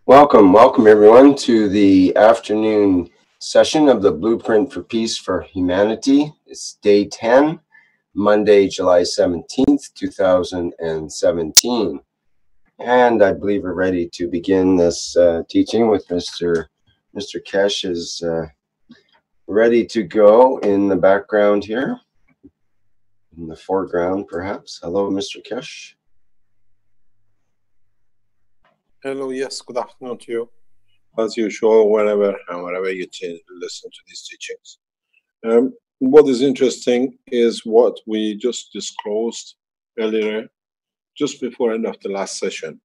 Welcome everyone to the afternoon session of the Blueprint for Peace for Humanity. It's day 10, Monday, July 17th, 2017. And I believe we're ready to begin this teaching with Mr. Keshe is ready to go in the background here, in the foreground perhaps. Hello, Mr. Keshe. Hello, yes, good afternoon to you. As usual, wherever you listen to these teachings. What is interesting is what we just disclosed earlier, just before end of the last session.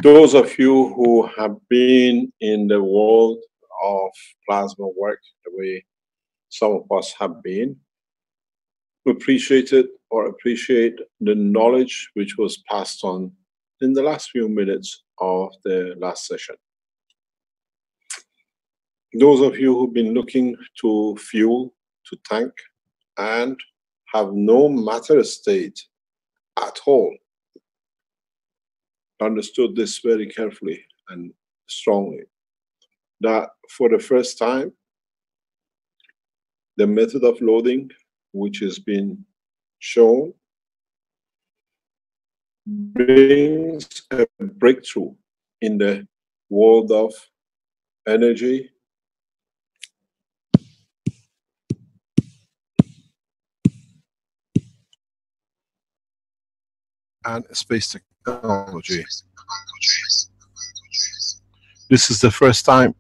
Those of you who have been in the world of plasma work, the way some of us have been, appreciate the knowledge which was passed on in the last few minutes of the last session. Those of you who've been looking to fuel, to tank, and have no matter state at all, understood this very carefully and strongly, that for the first time, the method of loading, which has been shown, brings a breakthrough in the world of energy, and space technology. This is the first time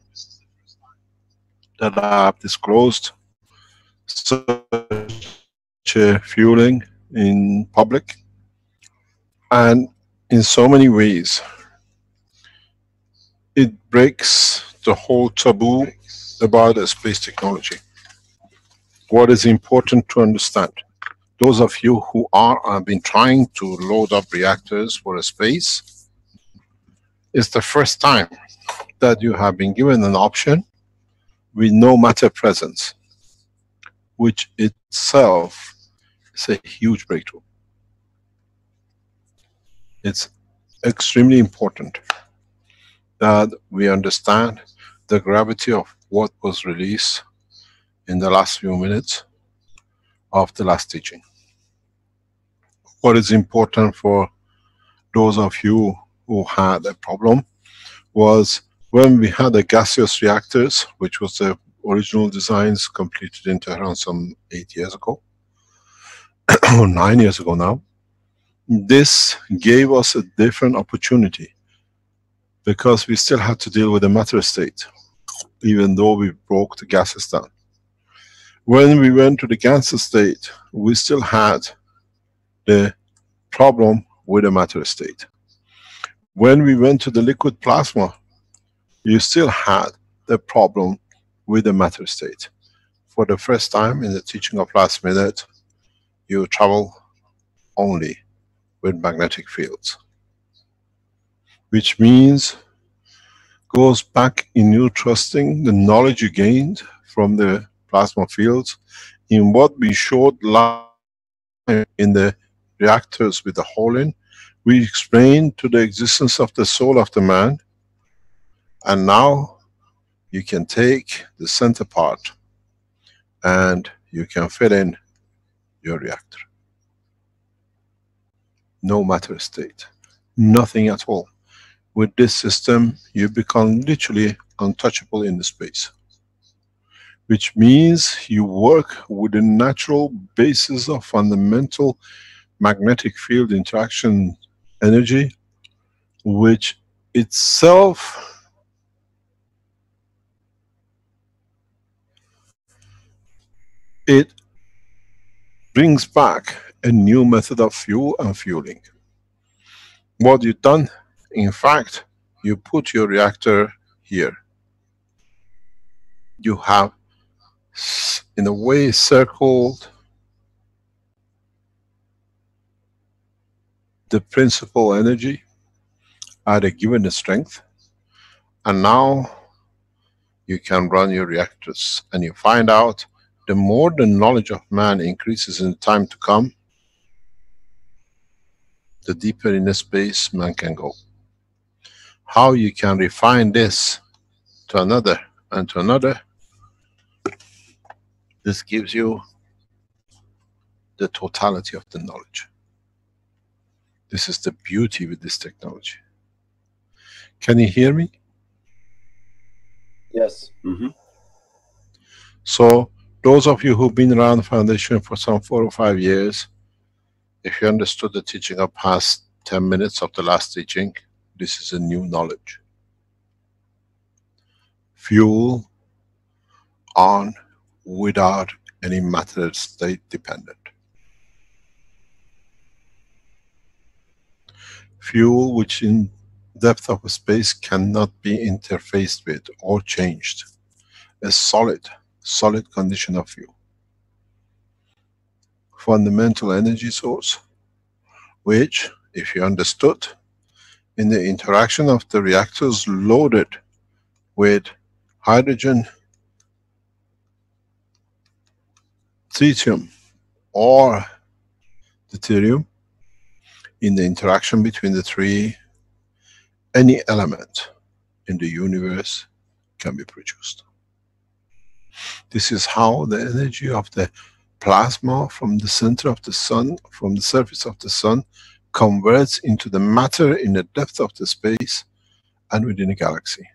that I have disclosed such a fueling in public, and in so many ways it breaks the whole taboo about space technology. What is important to understand, those of you who have been trying to load up reactors for a space, it's the first time that you have been given an option with no matter presence, which itself is a huge breakthrough. It's extremely important that we understand the gravity of what was released in the last few minutes of the last teaching. What is important for those of you who had a problem was when we had the gaseous reactors, which was the original designs completed in Tehran some 8 years ago, or 9 years ago now. This gave us a different opportunity because we still had to deal with the matter state, even though we broke the gases down. When we went to the gaseous state, we still had the problem with the matter state. When we went to the liquid plasma, you still had the problem with the matter state. For the first time in the teaching of last minute, you travel only with magnetic fields, which means goes back in you trusting the knowledge you gained from the plasma fields in what we showed last time in the reactors with the hole in. We explained to the existence of the soul of the man, and now you can take the center part and you can fill in your reactor. No matter state, nothing at all. With this system, you become literally untouchable in the space. Which means you work with the natural basis of fundamental magnetic field interaction energy, which itself it brings back a new method of fuel and fueling. What you've done, in fact, you put your reactor here. You have, in a way, circled the principal energy at a given strength, and now you can run your reactors, and you find out the more the knowledge of man increases in time to come, the deeper in the space man can go. how you can refine this to another and to another, this gives you the totality of the knowledge. This is the beauty with this technology. Can you hear me? Yes. So those of you who've been around the foundation for some 4 or 5 years, if you understood the teaching of past 10 minutes of the last teaching, this is a new knowledge. Fuel on without any matter state dependent. Fuel which in depth of space cannot be interfaced with or changed. A solid condition of fuel. Fundamental energy source, which, if you understood, in the interaction of the reactors loaded with hydrogen, tritium or deuterium, in the interaction between the three, any element in the universe can be produced. This is how the energy of the plasma from the center of the sun, from the surface of the sun, converts into the matter in the depth of the space and within a galaxy.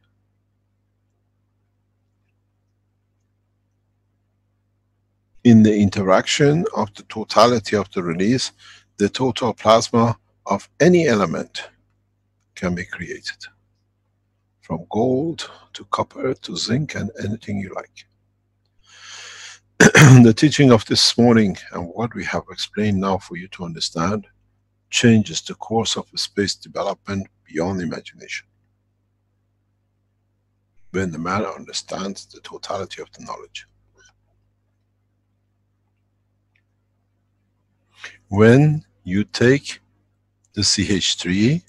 In the interaction of the totality of the release, the total plasma of any element can be created. From gold to copper to zinc and anything you like. The teaching of this morning and what we have explained now for you to understand changes the course of space development beyond imagination. When the man understands the totality of the knowledge. When you take the CH3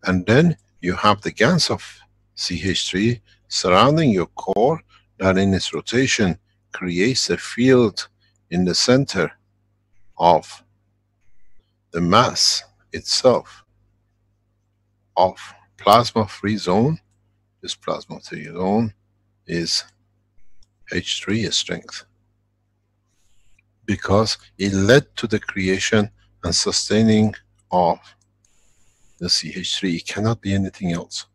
and then you have the GaNs of CH3 surrounding your core that in its rotation creates a field in the center of the mass itself of plasma free zone. This plasma free zone is H3 strength, because it led to the creation and sustaining of the CH3. It cannot be anything else.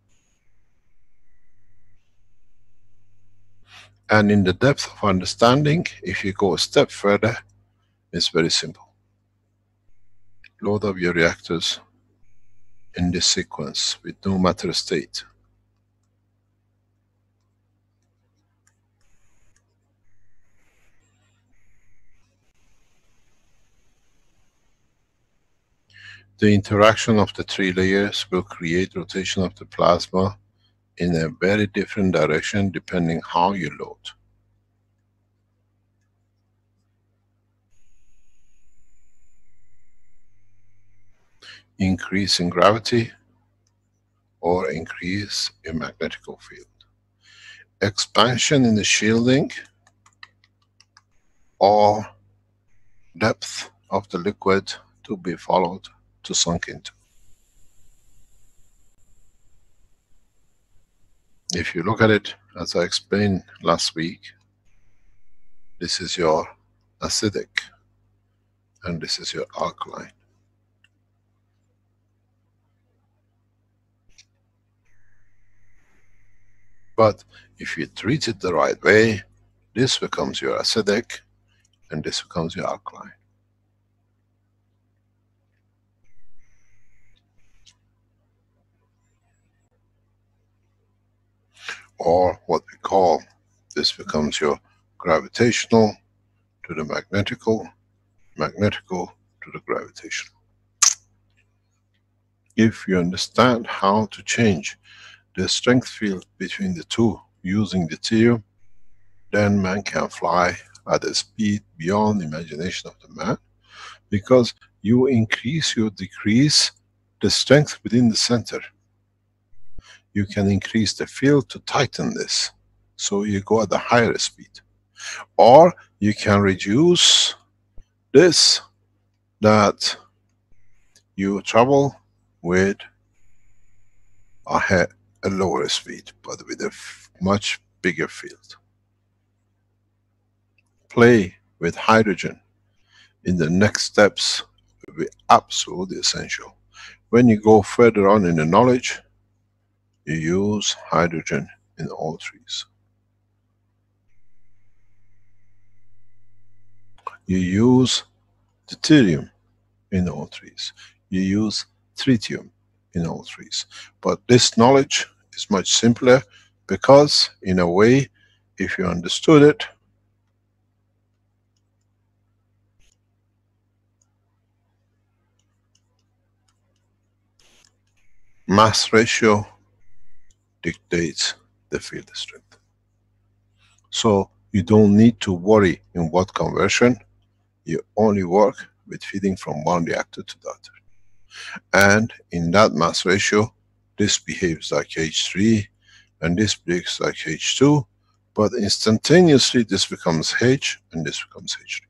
And in the depth of understanding, if you go a step further, it's very simple. Load up your reactors in this sequence with no matter state. The interaction of the three layers will create rotation of the plasma in a very different direction depending how you load. Increase in gravity or increase in magnetic field. Expansion in the shielding or depth of the liquid to be followed to sunk into. If you look at it, as I explained last week, this is your acidic and this is your alkaline. But if you treat it the right way, this becomes your acidic and this becomes your alkaline. Or what we call, this becomes your gravitational to the magnetical, magnetical to the gravitational. If you understand how to change the strength field between the two using the deuterium, then man can fly at a speed beyond the imagination of the man, because you increase, you decrease the strength within the center. You can increase the field to tighten this, so you go at a higher speed. Or you can reduce this, that you travel with I had a lower speed, but with a much bigger field. Play with hydrogen in the next steps will be absolutely essential. When you go further on in the knowledge, you use hydrogen in all threes. You use deuterium in all threes. You use tritium in all threes. But this knowledge is much simpler because, in a way, if you understood it, mass ratio dictates the field strength. So you don't need to worry in what conversion, you only work with feeding from one reactor to the other. And in that mass ratio, this behaves like H3 and this behaves like H2, but instantaneously this becomes H and this becomes H3.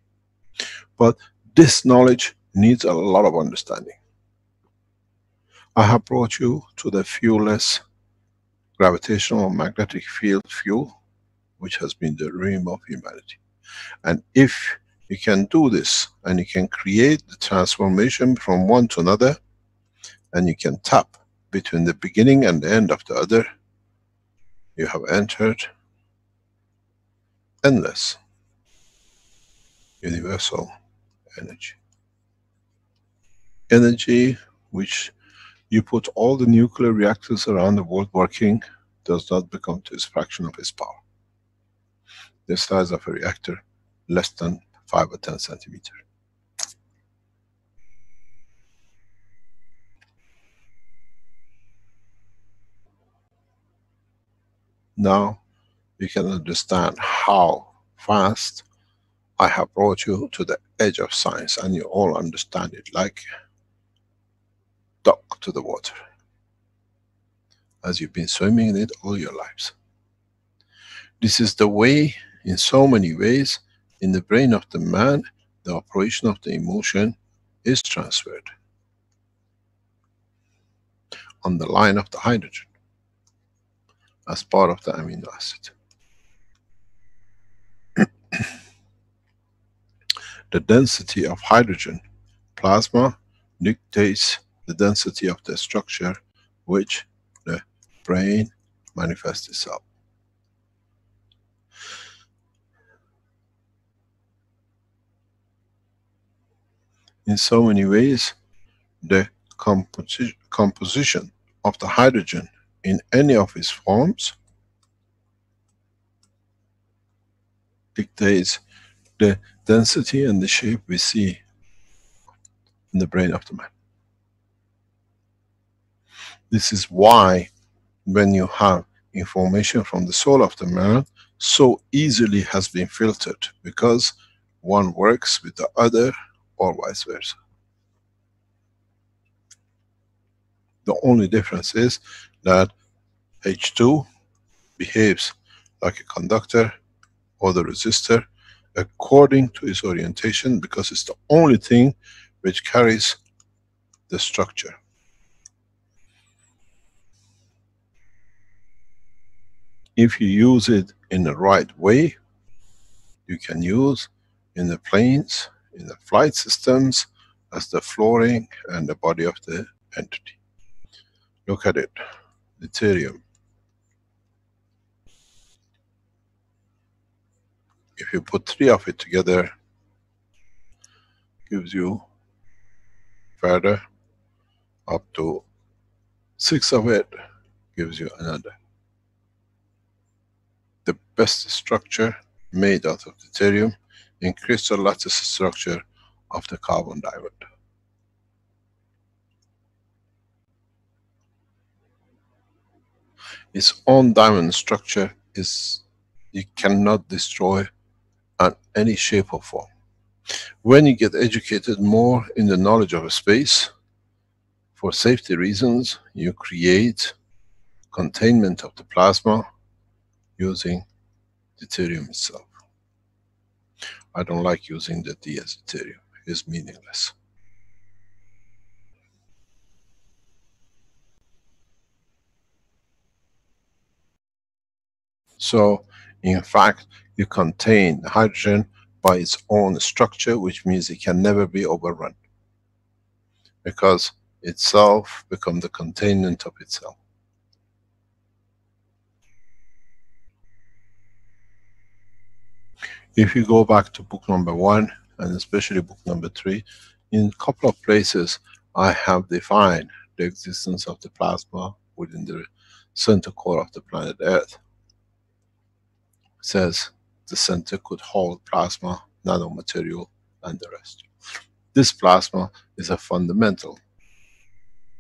But this knowledge needs a lot of understanding. I have brought you to the fuelless gravitational magnetic field fuel, which has been the dream of humanity. And if you can do this, and you can create the transformation from one to another, and you can tap between the beginning and the end of the other, you have entered endless universal energy. Energy which you put all the nuclear reactors around the world working, does not become to its fraction of its power. The size of a reactor, less than 5 or 10 centimeters. Now you can understand how fast I have brought you to the edge of science, and you all understand it like duck to the water, as you've been swimming in it all your lives. This is the way, in so many ways, in the brain of the man, the operation of the emotion is transferred on the line of the hydrogen as part of the amino acid. The density of hydrogen plasma dictates the density of the structure which the brain manifests itself. In so many ways, the composition of the hydrogen in any of its forms dictates the density and the shape we see in the brain of the man. This is why when you have information from the soul of the man, so easily has been filtered, because one works with the other or vice versa. The only difference is that H2 behaves like a conductor or the resistor according to its orientation, because it's the only thing which carries the structure. If you use it in the right way, you can use in the planes, in the flight systems, as the flooring and the body of the entity. Look at it, deuterium. If you put 3 of it together, gives you further up to 6 of it, gives you another. The best structure made out of deuterium in crystal lattice structure of the carbon diamond. Its own diamond structure is, you cannot destroy in any shape or form. When you get educated more in the knowledge of space, for safety reasons, you create containment of the plasma using deuterium itself. I don't like using the D as deuterium, it's meaningless. So, in fact, you contain hydrogen by its own structure, which means it can never be overrun, because itself becomes the containment of itself. If you go back to book number 1, and especially book number 3, in a couple of places I have defined the existence of the plasma within the center core of the planet Earth. It says the center could hold plasma, nanomaterial, and the rest. This plasma is a fundamental,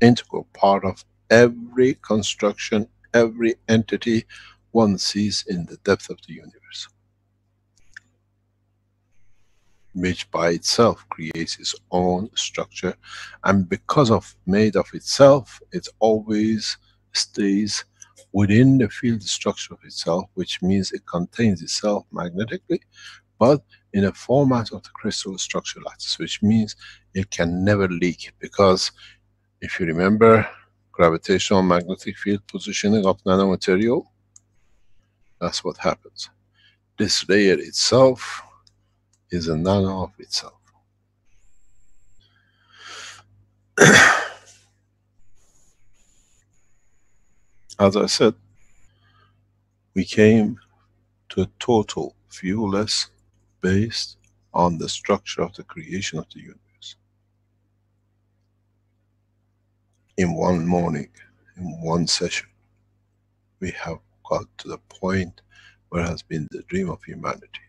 integral part of every construction, every entity one sees in the depth of the universe, which by itself creates its own structure, and because of made of itself, it always stays within the field structure of itself, which means it contains itself magnetically, but in a format of the crystal structure lattice, which means it can never leak. Because if you remember gravitational magnetic field positioning of nanomaterial, that's what happens. This layer itself is a nano of itself. As I said, we came to a total viewless based on the structure of the creation of the universe. In one morning, in one session, we have got to the point where has been the dream of humanity.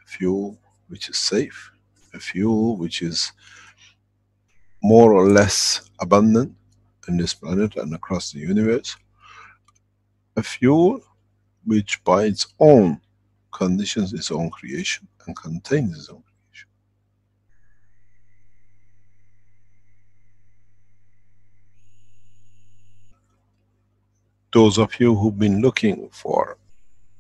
A fuel which is safe, a fuel which is more or less abundant in this planet and across the universe, a fuel which by its own conditions its own creation and contains its own creation. Those of you who've been looking for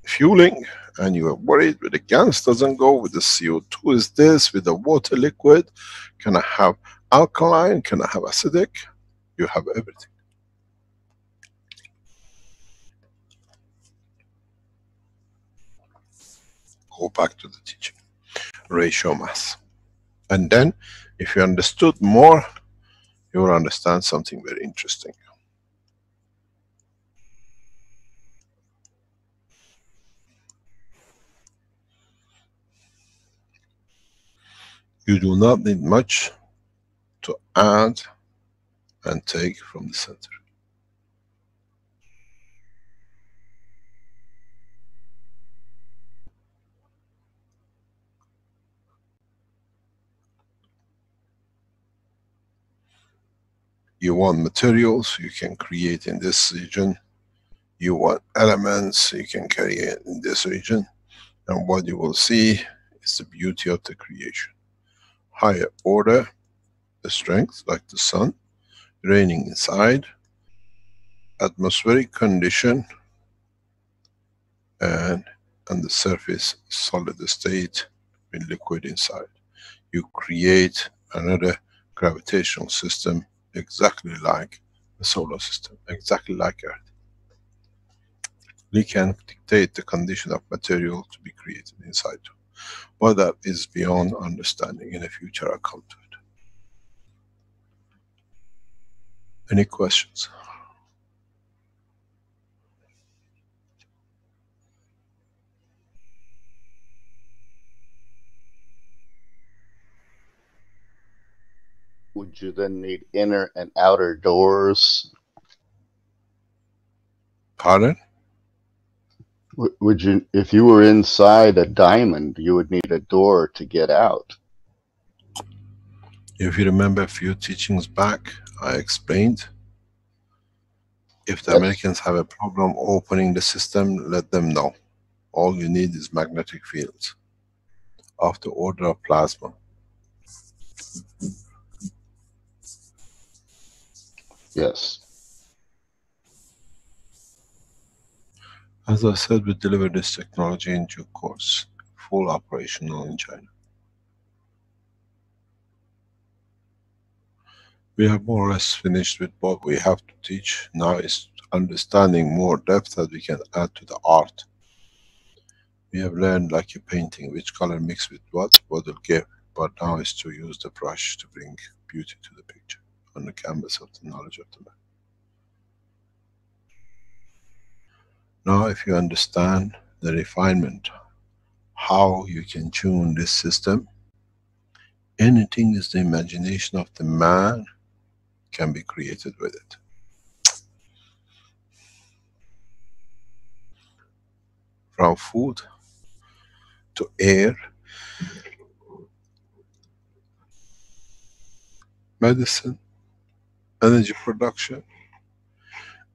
fueling and you are worried with the gas doesn't go, with the CO2 is this, with the water liquid, can I have alkaline, can I have acidic? You have everything. Go back to the teaching. Ratio mass. And then, if you understood more, you will understand something very interesting. You do not need much to add and take from the center. You want materials, you can create in this region. You want elements, you can create in this region. And what you will see is the beauty of the creation. Higher order, the strength, like the sun, raining inside, atmospheric condition, and on the surface, solid state with liquid inside. You create another gravitational system exactly like the solar system, exactly like Earth. We can dictate the condition of material to be created inside. But that is beyond understanding. In the future I'll come to it. Any questions? Would you then need inner and outer doors? Pardon? Would you, if you were inside a diamond, you would need a door to get out? If you remember a few teachings back, I explained, if the Yes. Americans have a problem opening the system, let them know. All you need is magnetic fields of the order of plasma. Yes. As I said, we deliver this technology in due course, full operational in China. We are more or less finished with what we have to teach. Now is understanding more depth that we can add to the art. We have learned, like a painting, which color mix with what will give, but now is to use the brush to bring beauty to the picture on the canvas of the knowledge of the man. Now if you understand the refinement, how you can tune this system, anything is the imagination of the man can be created with it. From food to air, medicine, energy production,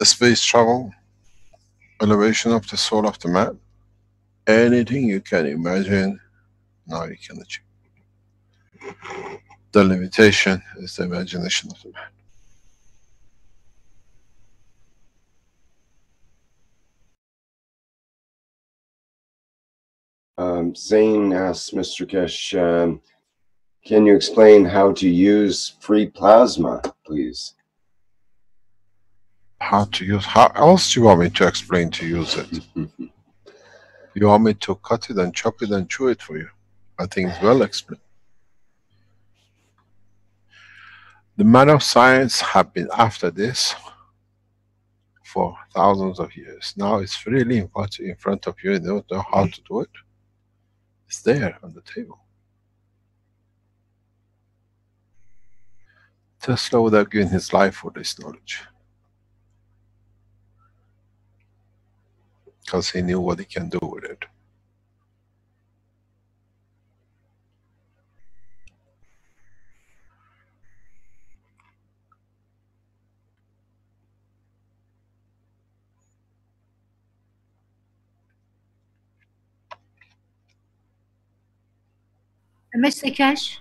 space travel, elevation of the soul of the man, anything you can imagine, now you can achieve. The limitation is the imagination of the man. Zane asks Mr. Keshe, can you explain how to use free plasma, please? How to use, how else do you want me to explain to use it? You want me to cut it and chop it and chew it for you? I think it's well explained. The man of science have been after this for thousands of years. Now it's really in front of you, you don't know how to do it. It's there on the table. Tesla would have given his life for this knowledge, because he knew what he can do with it. Mr. Keshe?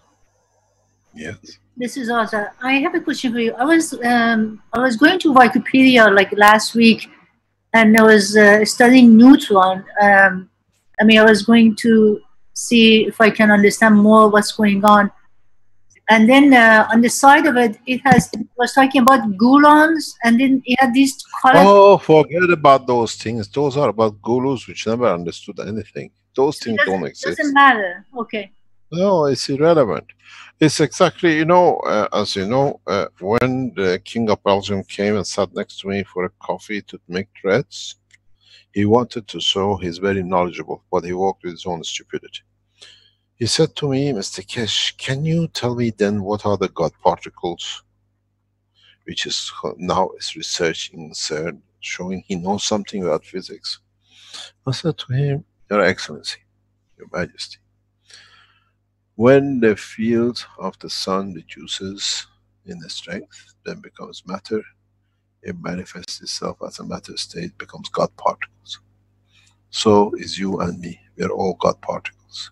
Yes. This is Arthur. I have a question for you. I was going to Wikipedia like last week, and I was studying neutron. I was going to see if I can understand more what's going on. And then on the side of it, it was talking about gluons, and then it had these colors. Oh, forget about those things. Those are about gurus which never understood anything. Those things don't exist. Doesn't matter. Okay. No, it's irrelevant. It's exactly, you know, as you know, when the King of Belgium came and sat next to me for a coffee to make threats, he wanted to show he's very knowledgeable, but he worked with his own stupidity. He said to me, Mr. Keshe, can you tell me then what are the God particles? Which is now is researching CERN, showing he knows something about physics. I said to him, Your Excellency, Your Majesty, when the field of the sun reduces in the strength, then becomes matter, it manifests itself as a matter state, becomes God particles. So is you and me, we are all God particles.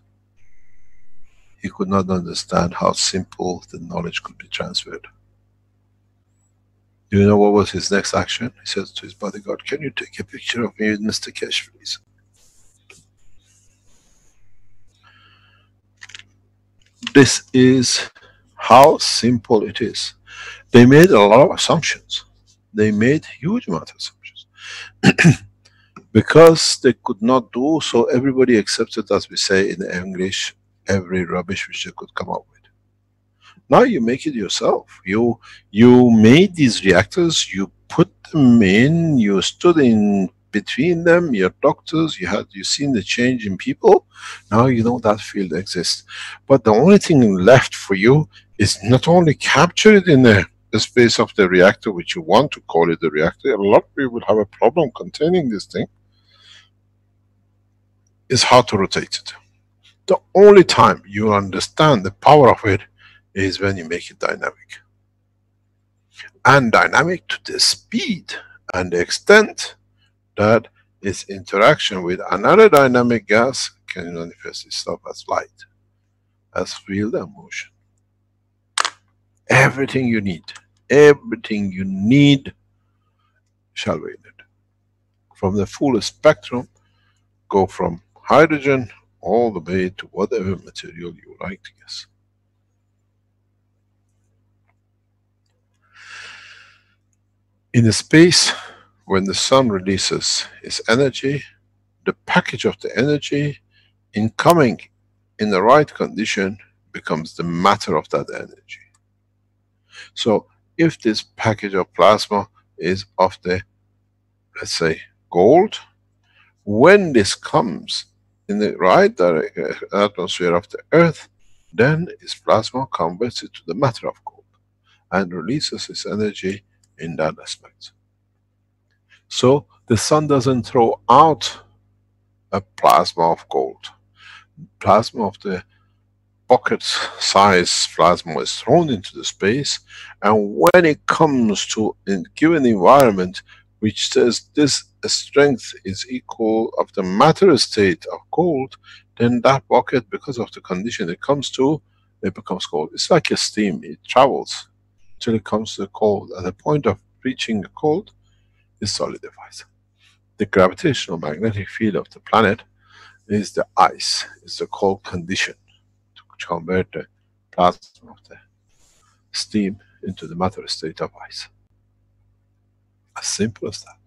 He could not understand how simple the knowledge could be transferred. Do you know what was his next action? He says to his bodyguard, can you take a picture of me with Mr. Keshe, please? This is how simple it is. They made a lot of assumptions. They made huge amount of assumptions. Because they could not do so, everybody accepted, as we say in English, every rubbish which they could come up with. Now you make it yourself. You made these reactors, you put them in, you stood in between them, your doctors, you seen the change in people. Now you know that field exists. But the only thing left for you is not only capture it in the space of the reactor, which you want to call it the reactor. A lot of people have a problem containing this thing, is how to rotate it. The only time you understand the power of it is when you make it dynamic. And dynamic to the speed and the extent that its interaction with another dynamic gas can manifest itself as light, as field and motion. Everything you need shall be in it. From the full spectrum, go from hydrogen all the way to whatever material you like to guess. In the space, when the sun releases its energy, the package of the energy in coming in the right condition becomes the matter of that energy. So if this package of plasma is of the, let's say, gold, when this comes in the right atmosphere of the earth, then its plasma converts it to the matter of gold and releases its energy in that aspect. So the sun doesn't throw out a plasma of gold. Plasma of the bucket size plasma is thrown into the space, and when it comes to a given environment which says this strength is equal of the matter state of gold, then that bucket, because of the condition it comes to, it becomes gold. It's like a steam, it travels till it comes to the cold. At the point of reaching the cold, it solidifies. The gravitational magnetic field of the planet is the ice, is the cold condition to convert the plasma of the steam into the matter state of ice. As simple as that.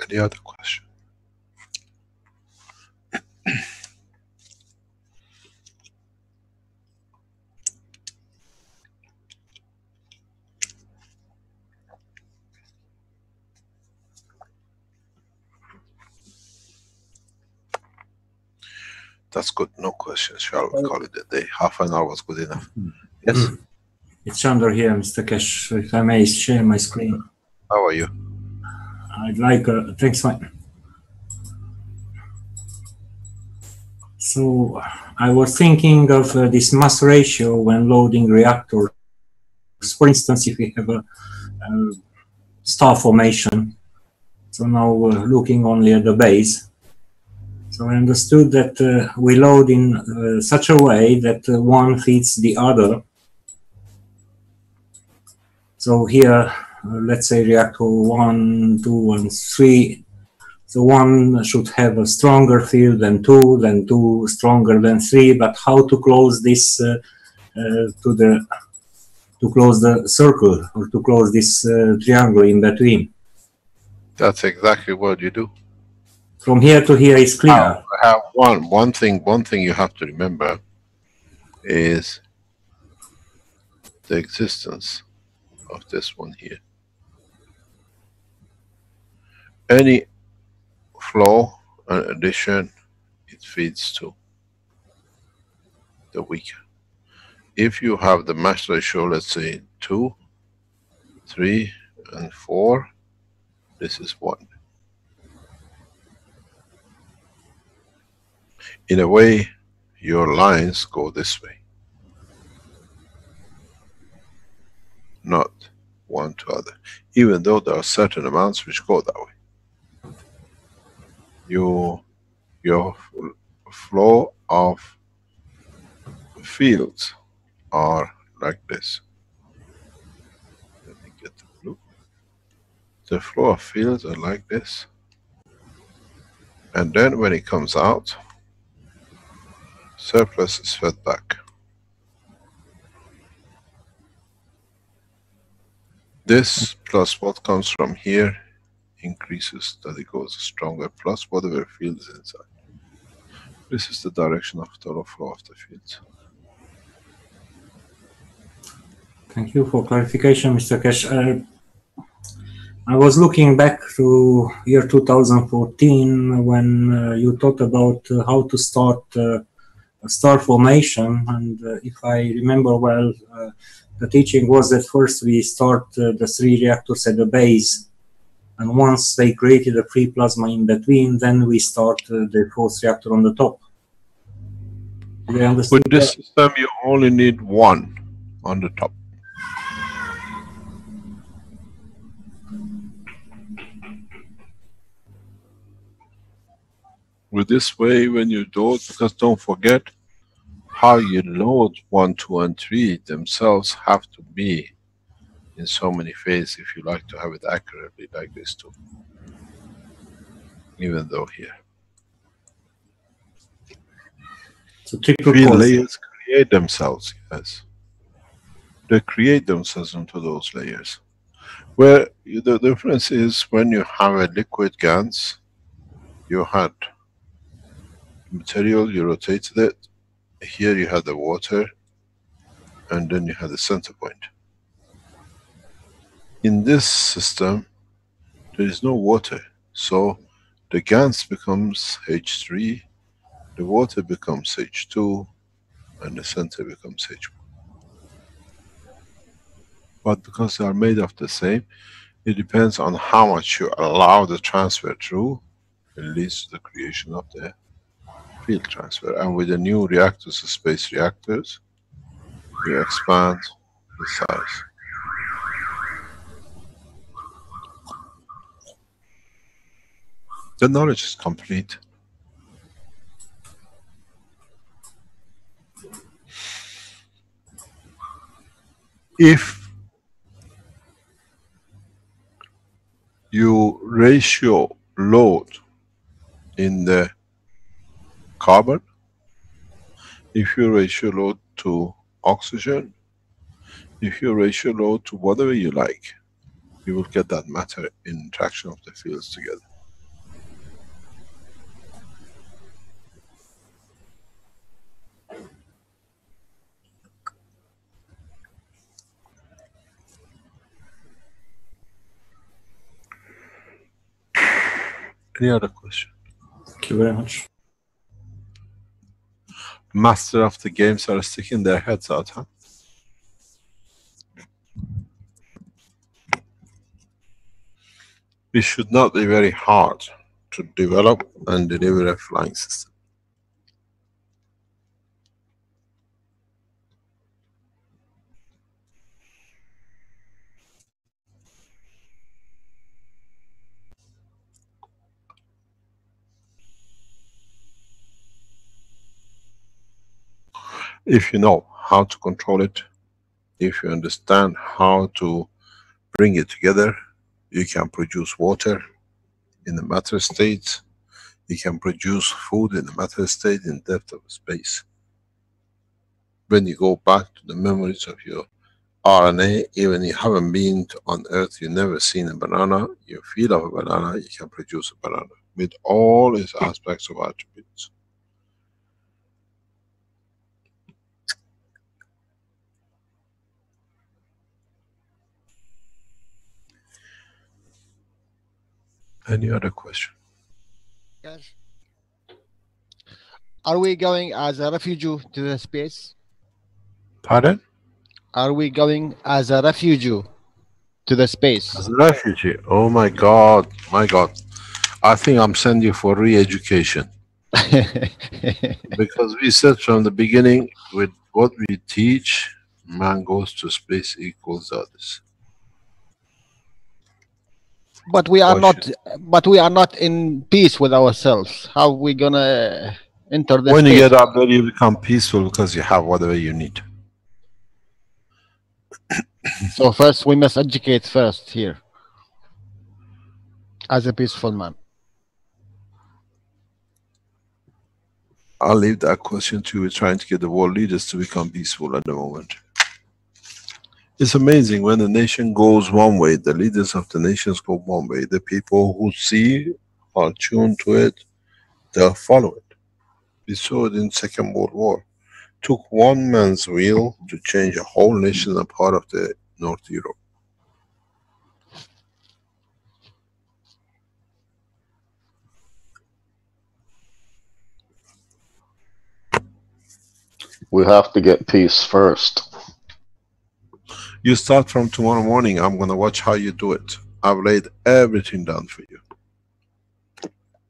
Any other question? That's good. No questions. Shall we call it a day? Half an hour was good enough. Yes? It's Chandra here, Mr. Keshe. If I may share my screen. How are you? I'd like, thanks, Mike. So I was thinking of this mass ratio when loading reactors. For instance, if we have a star formation, so now we're looking only at the base. So I understood that we load in such a way that one feeds the other. So here, let's say reactor 1, 2, and 3. So 1 should have a stronger field than 2 stronger than 3. But how to close this to close the circle, or to close this triangle in between? That's exactly what you do. From here to here is clear. I have one thing you have to remember is the existence of this one here. Any flow and addition, it feeds to the weaker. If you have the mass ratio, let's say 2, 3, and 4, this is 1. In a way, your lines go this way, not one to other, even though there are certain amounts which go that way. Your flow of fields are like this. Let me get the blue. The flow of fields are like this, and then when it comes out, surplus is fed back. This plus what comes from here increases, that it goes stronger, plus whatever field is inside. This is the direction of total flow of the fields. Thank you for clarification, Mr. Keshe. I was looking back to year 2014 when you talked about how to start a star formation, and if I remember well, the teaching was that first we start the 3 reactors at the base, and once they created a free plasma in between, then we start the 4th reactor on the top. With this system, you only need 1 on the top. With this way, when you do it, because don't forget, how you load 1, 2, and 3 themselves have to be in so many phases if you like to have it accurately like this too. even though here. So triple Field cause. layers create themselves, yes. They create themselves into those layers. Where the difference is when you have a liquid GANs, you had material, you rotated it. Here you had the water, and then you had the center point. In this system, there is no water, so the GANs becomes H3, the water becomes H2, and the center becomes H1. But because they are made of the same, it depends on how much you allow the transfer through, it leads to the creation of the field transfer. And with the new reactors, the space reactors, you expand the size. The knowledge is complete. If you ratio load in the carbon, if you ratio load to oxygen, if you ratio load to whatever you like, you will get that matter interaction of the fields together. Any other question? Thank you very much. Master of the games are sticking their heads out, huh? It should not be very hard to develop and deliver a flying system. If you know how to control it, if you understand how to bring it together, you can produce water in the matter state, you can produce food in the matter state in depth of space. When you go back to the memories of your RNA, even you haven't been on Earth, you've never seen a banana, you feel of a banana, you can produce a banana with all its aspects of attributes. Any other question? Yes. Are we going as a refugee to the space? Pardon? Are we going as a refugee to the space? As a refugee? Oh my God, my God. I think I'm sending you for re-education. Because we said from the beginning, with what we teach, man goes to space equals others. But we are not. But we are not in peace with ourselves. How are we gonna enter the When space? you get up there, you become peaceful because you have whatever you need. So first, we must educate first here, as a peaceful man. I'll leave that question to you. We're trying to get the world leaders to become peaceful at the moment. It's amazing when the nation goes one way, the leaders of the nations go one way. The people who see, are tuned to it, they'll follow it. We saw it in Second World War. Took one man's will to change a whole nation, a part of the North Europe. We have to get peace first. You start from tomorrow morning. I'm going to watch how you do it. I've laid everything down for you.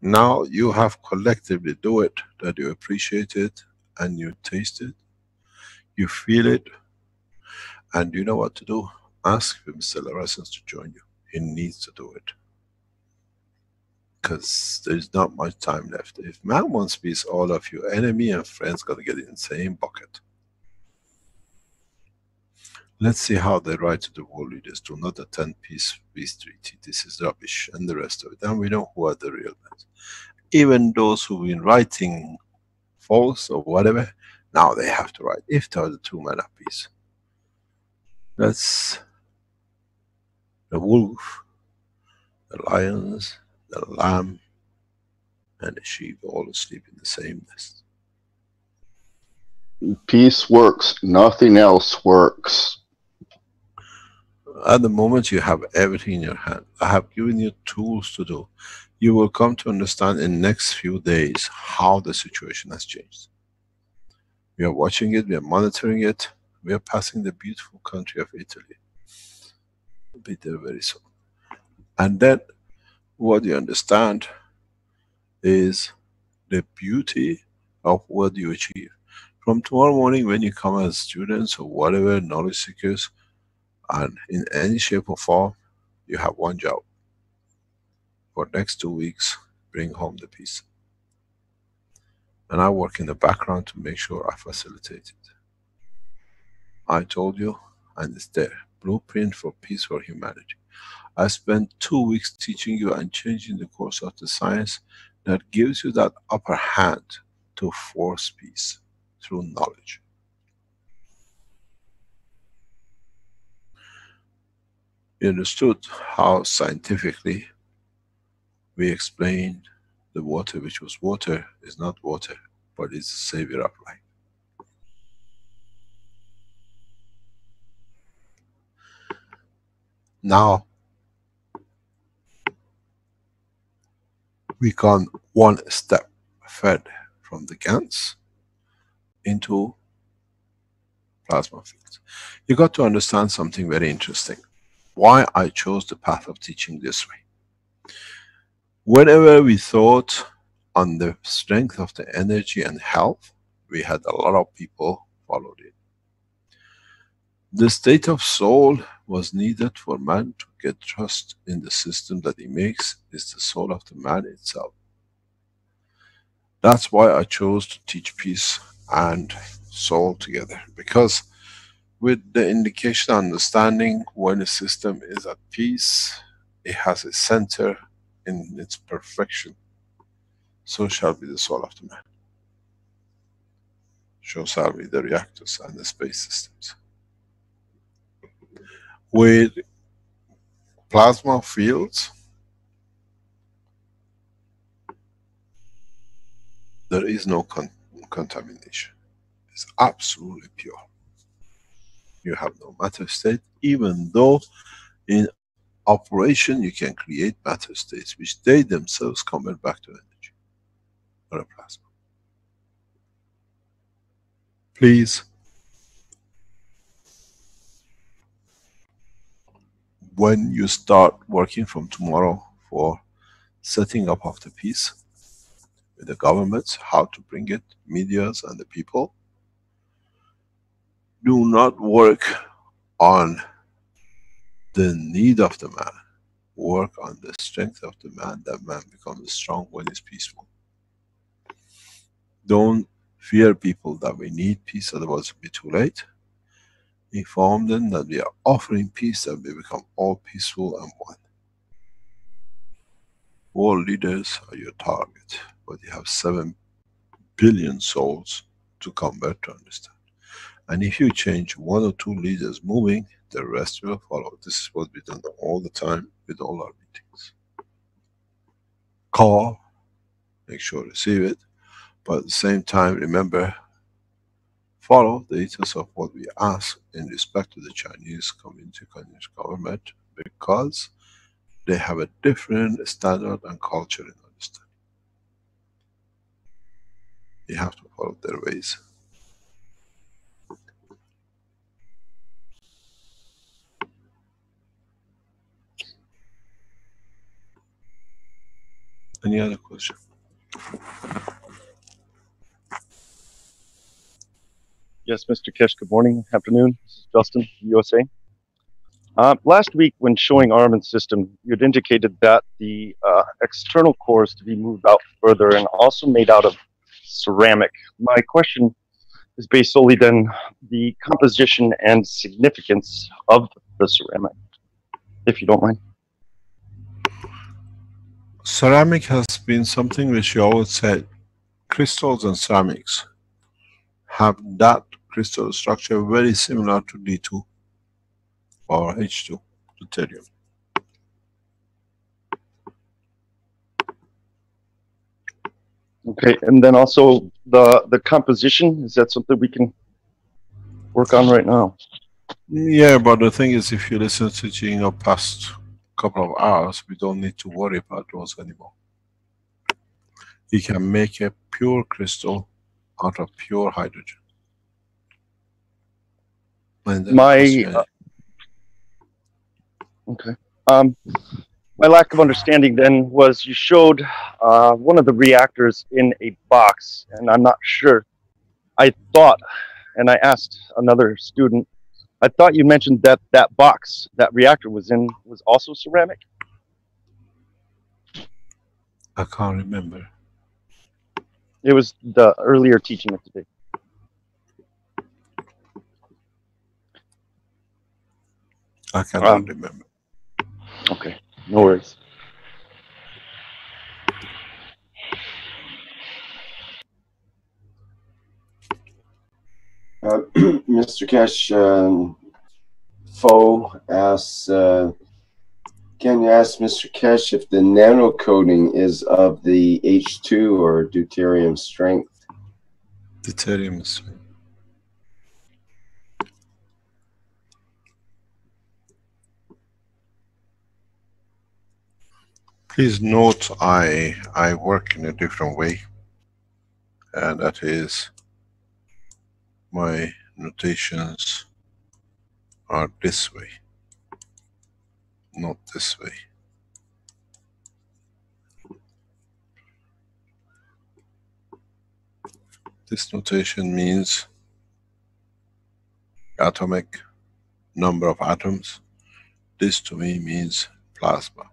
Now you have collectively do it, that you appreciate it, and you taste it, you feel it, and you know what to do. Ask Mr. Lauressens to join you. He needs to do it. Because there's not much time left. If man wants peace, all of you, enemy and friends, got to get in the same bucket. Let's see how they write to the world leaders. Do not attend peace treaty. This is rubbish, and the rest of it. And we know who are the real ones. Even those who've been writing false or whatever, now they have to write. If they are the true men of peace. That's the wolf, the lions, the lamb, and the sheep all sleep in the same nest. Peace works. Nothing else works. At the moment you have everything in your hand. I have given you tools to do. You will come to understand in the next few days how the situation has changed. We are watching it, we are monitoring it. We are passing the beautiful country of Italy. We'll be there very soon. And then what you understand is the beauty of what you achieve. From tomorrow morning when you come as students or whatever, knowledge seekers, and in any shape or form, you have one job. For next 2 weeks, bring home the peace. And I work in the background to make sure I facilitate it. I told you, and it's there, blueprint for peace for humanity. I spent 2 weeks teaching you and changing the course of the science that gives you that upper hand to force peace through knowledge. You understood how scientifically we explained the water which was water is not water, but it's the savior of life. Now, we gone one step further from the GANs into plasma fields. You got to understand something very interesting. Why I chose the path of teaching this way. Whenever we thought on the strength of the energy and health, we had a lot of people followed it. The state of soul was needed for man to get trust in the system that he makes, is the soul of the man itself. That's why I chose to teach peace and soul together, because with the indication understanding when a system is at peace, it has a center in its perfection, so shall be the soul of the man. So shall be the reactors and the space systems. With plasma fields, there is no contamination. It's absolutely pure. You have no matter state, even though in operation you can create matter states, which they themselves convert back to energy, or a plasma. Please, when you start working from tomorrow for setting up of the peace with the governments, how to bring it, medias and the people, do not work on the need of the man. Work on the strength of the man, that man becomes strong when he's peaceful. Don't fear people that we need peace, otherwise it'll be too late. Inform them that we are offering peace, that we become all peaceful and one. World leaders are your target, but you have 7 billion souls to convert to understand. And if you change 1 or 2 leaders moving, the rest will follow. This is what we've done all the time with all our meetings. Call, make sure to receive it, but at the same time, remember, follow the ethos of what we ask in respect to the Chinese community, Chinese government, because they have a different standard and culture in understanding. You have to follow their ways. Any other question? Yes, Mr. Keshe, good morning, afternoon. This is Justin, USA. Last week, when showing Armin's system, you had indicated that the external core is to be moved out further and also made out of ceramic. My question is based solely then the composition and significance of the ceramic, if you don't mind. Ceramic has been something which you always said, crystals and ceramics have that crystal structure very similar to D2 or H2, deuterium. Okay, and then also the composition, is that something we can work on right now? Yeah, but the thing is, if you listen to teaching of past couple of hours, we don't need to worry about those anymore. You can make a pure crystal out of pure hydrogen. And okay. My lack of understanding then was you showed one of the reactors in a box, and I'm not sure. I thought, and I asked another student, I thought you mentioned that that box that reactor was in was also ceramic. I can't remember. It was the earlier teaching of today. I cannot remember. Okay, no worries. Mr. Keshe, Fo asks, can you ask Mr. Keshe if the nano coating is of the H2 or deuterium strength? Deuterium strength. Please note I work in a different way, and that is my notations are this way, not this way. This notation means atomic number of atoms. This to me means plasma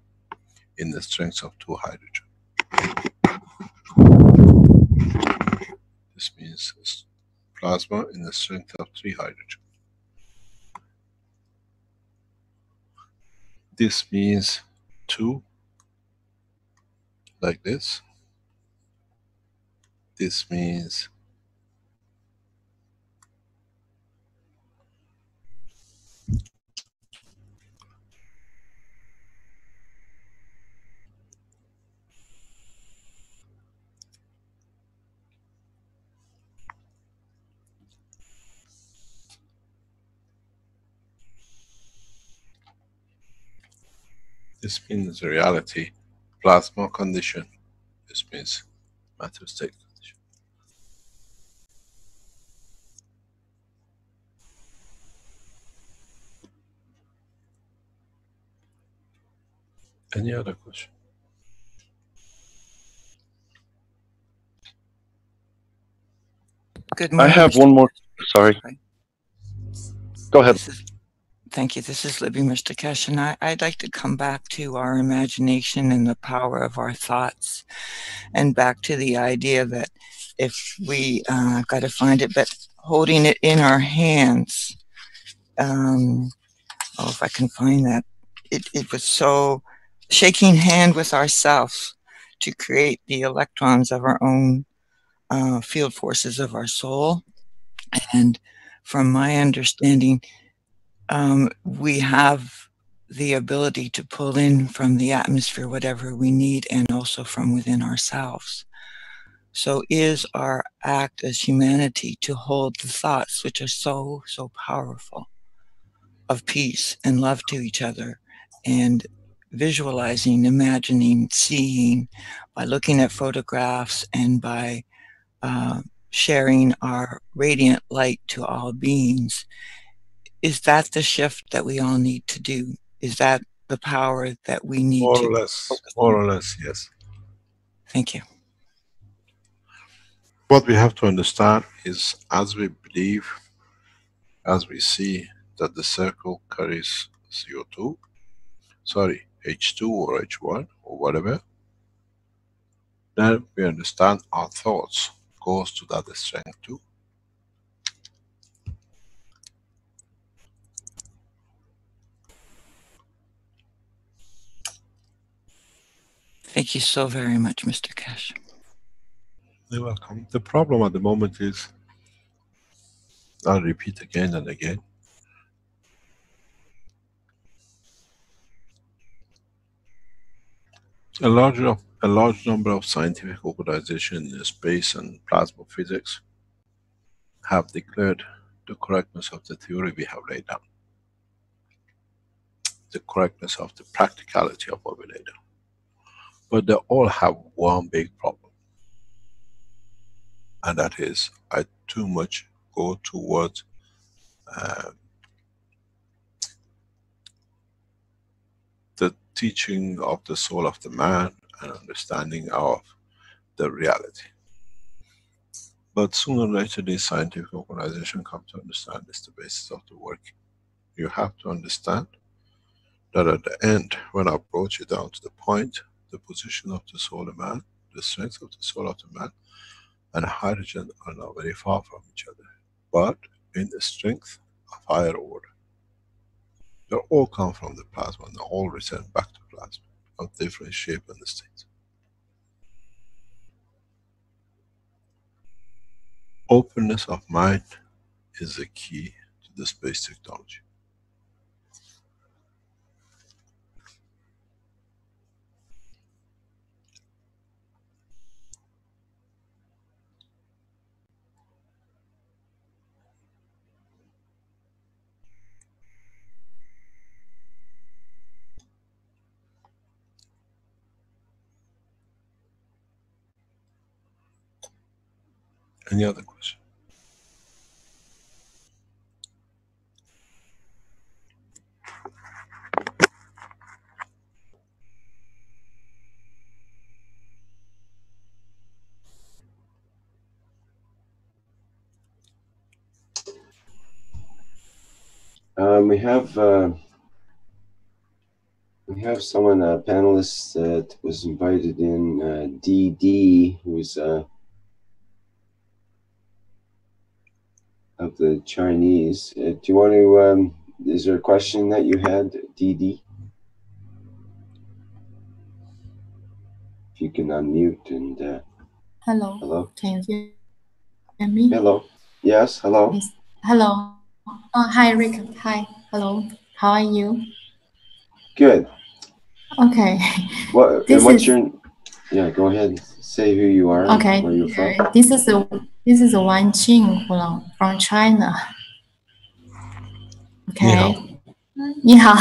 in the strength of 2 hydrogen. This means plasma in the strength of 3 hydrogen. This means 2 like this. This means reality, plasma condition. This means matter state condition. Any other question? Good morning. I have one more. Sorry. Go ahead. Thank you. This is Libby, Mr. Keshe, and I'd like to come back to our imagination and the power of our thoughts, and back to the idea that if we, I've got to find it, but holding it in our hands, if I can find that, it was so, shaking hand with ourselves to create the electrons of our own field forces of our soul. And from my understanding, we have the ability to pull in from the atmosphere whatever we need, and also from within ourselves. So is our act as humanity to hold the thoughts, which are so, so powerful, of peace and love to each other, and visualizing, imagining, seeing, by looking at photographs and by sharing our radiant light to all beings. Is that the shift that we all need to do? Is that the power that we need more to or less, more or less, yes. Thank you. What we have to understand is, as we believe, as we see that the circle carries CO2, sorry, H2 or H1 or whatever, then we understand our thoughts goes to that strength too. Thank you so very much, Mr. Keshe. You're welcome. The problem at the moment is, I'll repeat again and again, a large number of scientific organizations in space and plasma physics have declared the correctness of the theory we have laid down, the correctness of the practicality of what we laid down. But they all have one big problem, and that is, I too much go towards the teaching of the soul of the man and understanding of the reality. But sooner or later, this scientific organization come to understand it's the basis of the work. You have to understand that at the end, when I brought you down to the point, the position of the soul of man, the strength of the soul of the man, and hydrogen are not very far from each other, but in the strength of higher order. They all come from the plasma and they all return back to plasma of different shape and state. Openness of mind is the key to the space technology. Any other question? We have someone, a panelist that was invited in, DD, who's of the Chinese. Do you want to, is there a question that you had, DD? If you can unmute and... Hello. Hello? Can you hear me? Hello. Yes, hello. Yes. Hello. Hi, Rick. Hi. Hello. How are you? Good. Okay. What, and what's your... Yeah, go ahead. Say who you are. Okay. And where you're from. This is Wan Qing from China. Okay. 你好。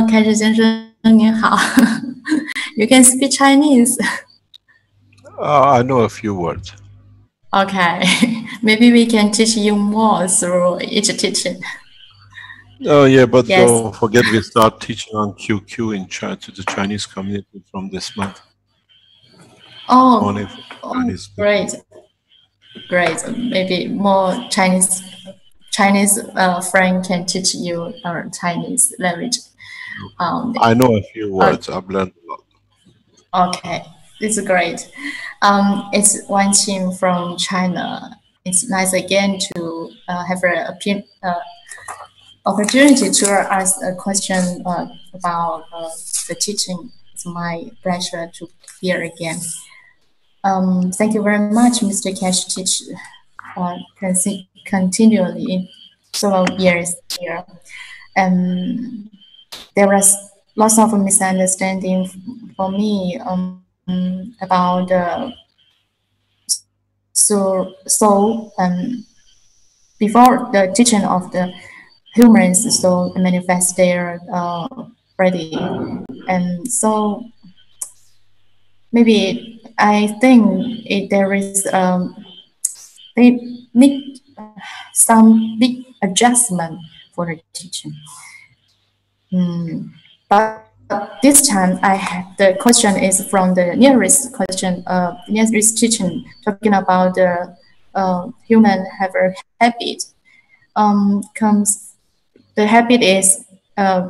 开始先生您好。You can speak Chinese. I know a few words. Okay. Maybe we can teach you more through each teaching. Oh yeah, but yes. Don't forget we start teaching on QQ in to the Chinese community from this month. Oh, great. Great. Maybe more Chinese friend can teach you our Chinese language. I know a few words. I've learned a lot. Okay, it's great. It's Wan Qing from China. It's nice again to have an opportunity to ask a question about the teaching. It's my pleasure to be here again. Thank you very much, Mr. Keshe, teach continually in several years here. There was lots of misunderstanding for me about soul before the teaching of the humans soul manifest their body, and so maybe I think there is they need some big adjustment for the teaching. But this time, the question is from the nearest question, nearest teaching, talking about the human have a habit. The habit is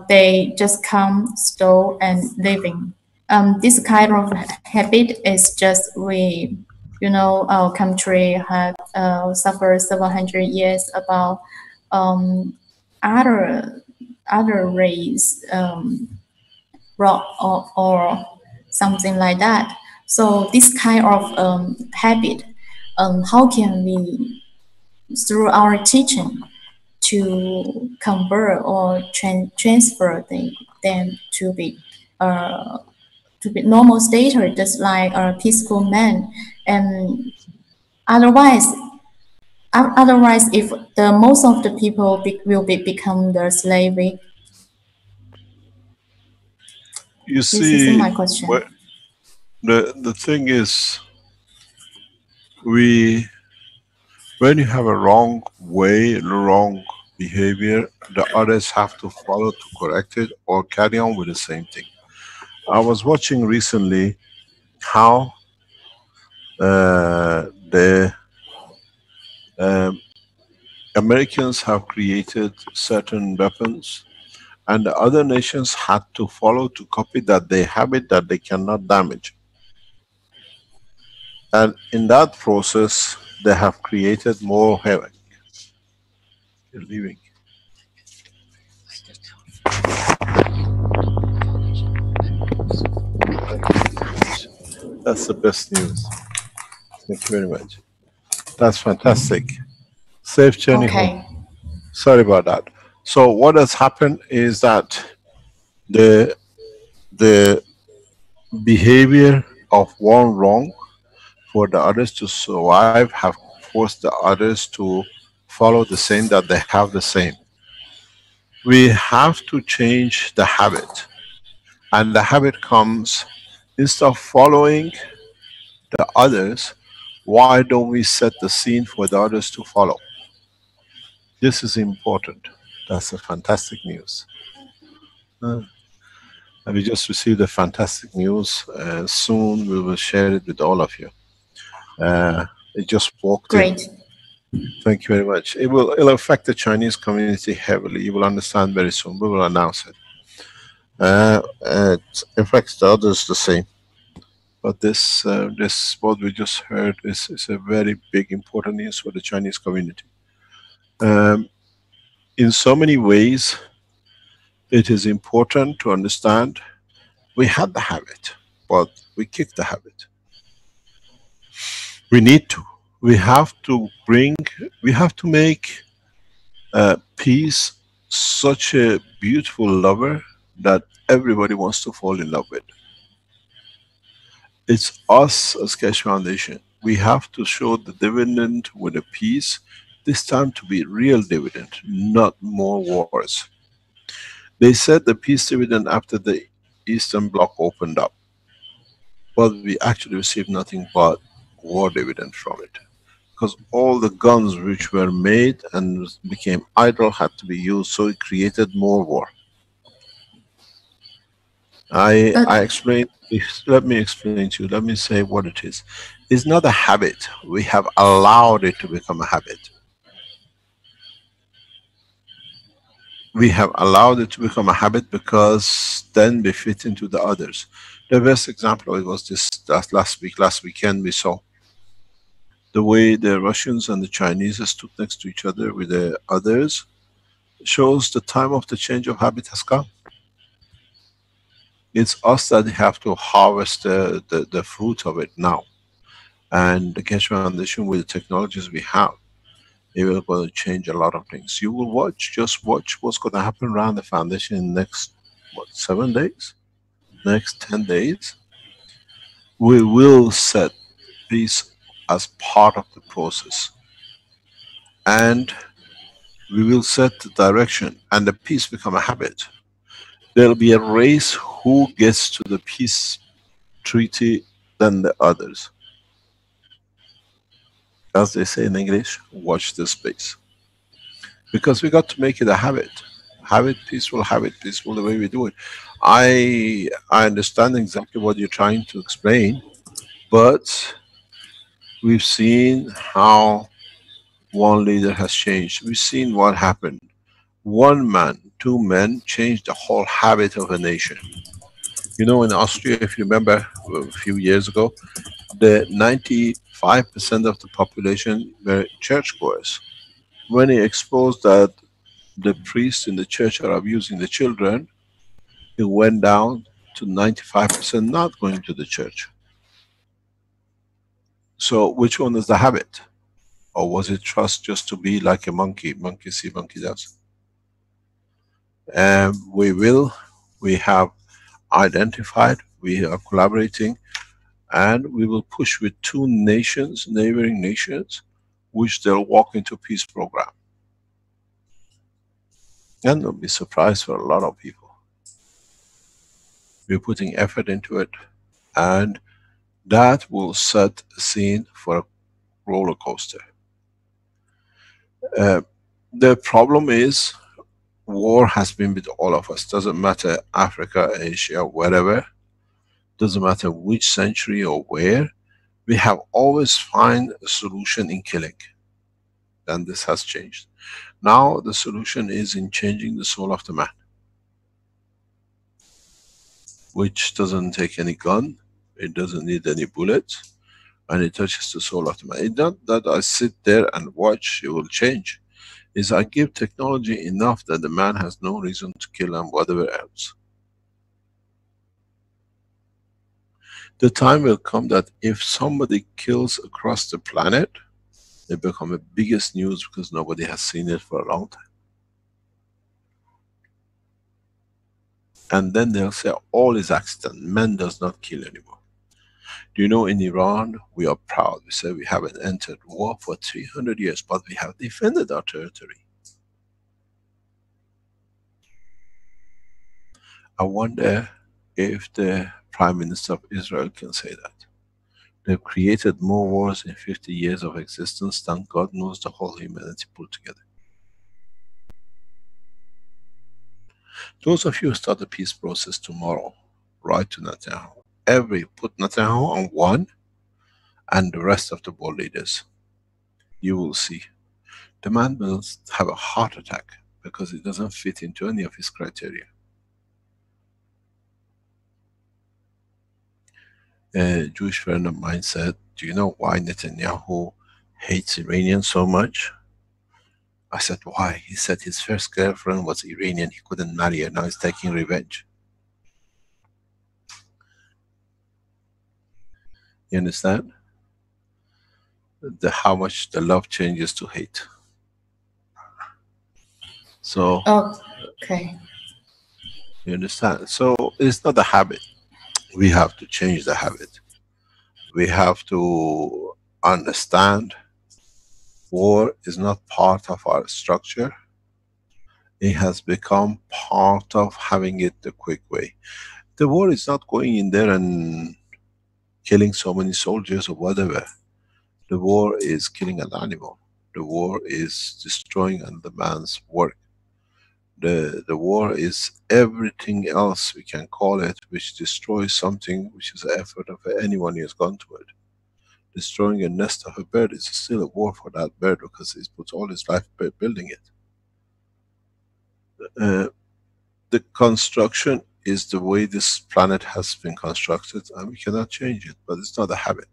they just come, store, and living. This kind of habit is just our country had suffered several hundred years about other race or something like that. So this kind of habit, how can we, through our teaching, to convert or transfer them to be normal state, or just like a peaceful man? And otherwise, if the most of the people become the slavery. You This see, is my question. the thing is, when you have a wrong way, wrong behavior, the others have to follow to correct it or carry on with the same thing. I was watching recently how the Americans have created certain weapons, and the other nations had to follow to copy that they have it, that they cannot damage. And in that process, they have created more havoc. You're leaving. That's the best news. Thank you very much. That's fantastic. Safe journey home. Sorry about that. So what has happened is that the behavior of one wrong for the others to survive have forced the others to follow the same, that they have the same. We have to change the habit, and the habit comes, instead of following the others, why don't we set the scene for the others to follow? This is important. That's a fantastic news. We just received a fantastic news. Soon we will share it with all of you. It just walked in. Thank you very much. It'll affect the Chinese community heavily. You will understand very soon. We will announce it. It affects the others the same. But this what we just heard is a very big, important news for the Chinese community. In so many ways, it is important to understand we had the habit, but we kicked the habit. We need to. We have to make peace such a beautiful lover that everybody wants to fall in love with. It's us as Keshe Foundation. We have to show the dividend with a peace, this time to be real dividend, not more wars. They said the peace dividend after the Eastern Bloc opened up, but we actually received nothing but war dividend from it. Because all the guns which were made and became idle had to be used, so it created more war. I explained, let me explain to you, let me say what it is. It's not a habit, we have allowed it to become a habit. We have allowed it to become a habit because then we fit into the others. The best example of it was this last weekend we saw. The way the Russians and the Chinese stood next to each other with the others shows the time of the change of habit has come. It's us that have to harvest the fruit of it now. And the Keshe Foundation, with the technologies we have, it will going to change a lot of things. You will just watch what's going to happen around the foundation in the next, 7 days? Next 10 days? We will set peace as part of the process. And we will set the direction, and the peace become a habit. There will be a race who gets to the peace treaty than the others. As they say in English, watch this space. Because we got to make it a habit. Habit, peaceful, the way we do it. I understand exactly what you're trying to explain, but we've seen how one leader has changed. We've seen what happened. One man, two men changed the whole habit of a nation. You know, in Austria, if you remember a few years ago, the 95% of the population were churchgoers. When he exposed that the priests in the church are abusing the children, it went down to 95% not going to the church. So which one is the habit? Or was it trust just to be like a monkey? Monkey see, monkey does. We have identified, we are collaborating, and we will push with 2 nations, neighboring nations, which they'll walk into peace program. And they'll be surprised for a lot of people. We're putting effort into it, and that will set a scene for a roller coaster. The problem is, war has been with all of us. Doesn't matter Africa, Asia, wherever. Doesn't matter which century or where. We have always find a solution in killing. And this has changed. Now the solution is in changing the soul of the man, which doesn't take any gun, it doesn't need any bullets, and it touches the soul of the man. It's not that I sit there and watch, it will change. Is I give technology enough that the man has no reason to kill and whatever else. The time will come that if somebody kills across the planet, it become the biggest news because nobody has seen it for a long time. And then they'll say all is accident, man does not kill anymore. Do you know in Iran, we are proud, we say we haven't entered war for 300 years, but we have defended our territory. I wonder if the Prime Minister of Israel can say that. They've created more wars in 50 years of existence than God knows the whole humanity put together. Those of you who start the peace process tomorrow, write to Netanyahu. Put Netanyahu on one and the rest of the world leaders. You will see. The man will have a heart attack because it doesn't fit into any of his criteria. A Jewish friend of mine said, do you know why Netanyahu hates Iranians so much? I said, why? He said his first girlfriend was Iranian, he couldn't marry her, now he's taking revenge. You understand? How much the love changes to hate. So, okay. You understand? So it's not a habit. We have to change the habit. We have to understand war is not part of our structure. It has become part of having it the quick way. The war is not going in there and killing so many soldiers or whatever. The war is killing an animal. The war is destroying another man's work. The war is everything else we can call it, which destroys something which is the effort of anyone who has gone to it. Destroying a nest of a bird is still a war for that bird because he's put all his life building it. The construction is the way this planet has been constructed and we cannot change it, but it's not a habit.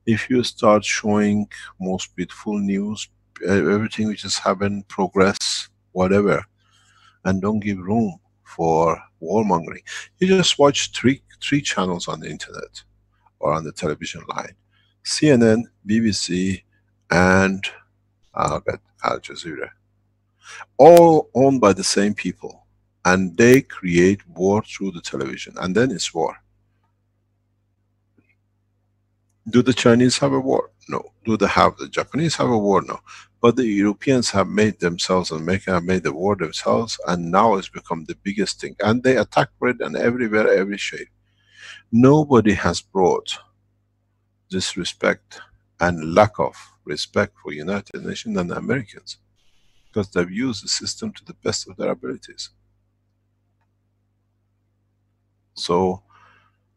If you start showing most beautiful news, everything which has happened, progress, whatever, and don't give room for warmongering. You just watch three channels on the internet or on the television line. CNN, BBC, and Al Jazeera. All owned by the same people. And they create war through the television. And then it's war. Do the Chinese have a war? No. Do the Japanese have a war? No. But the Europeans have made themselves, and America have made the war themselves, and now it's become the biggest thing. And they attack Britain everywhere, every shape. Nobody has brought this respect and lack of respect for United Nations than the Americans, because they've used the system to the best of their abilities. So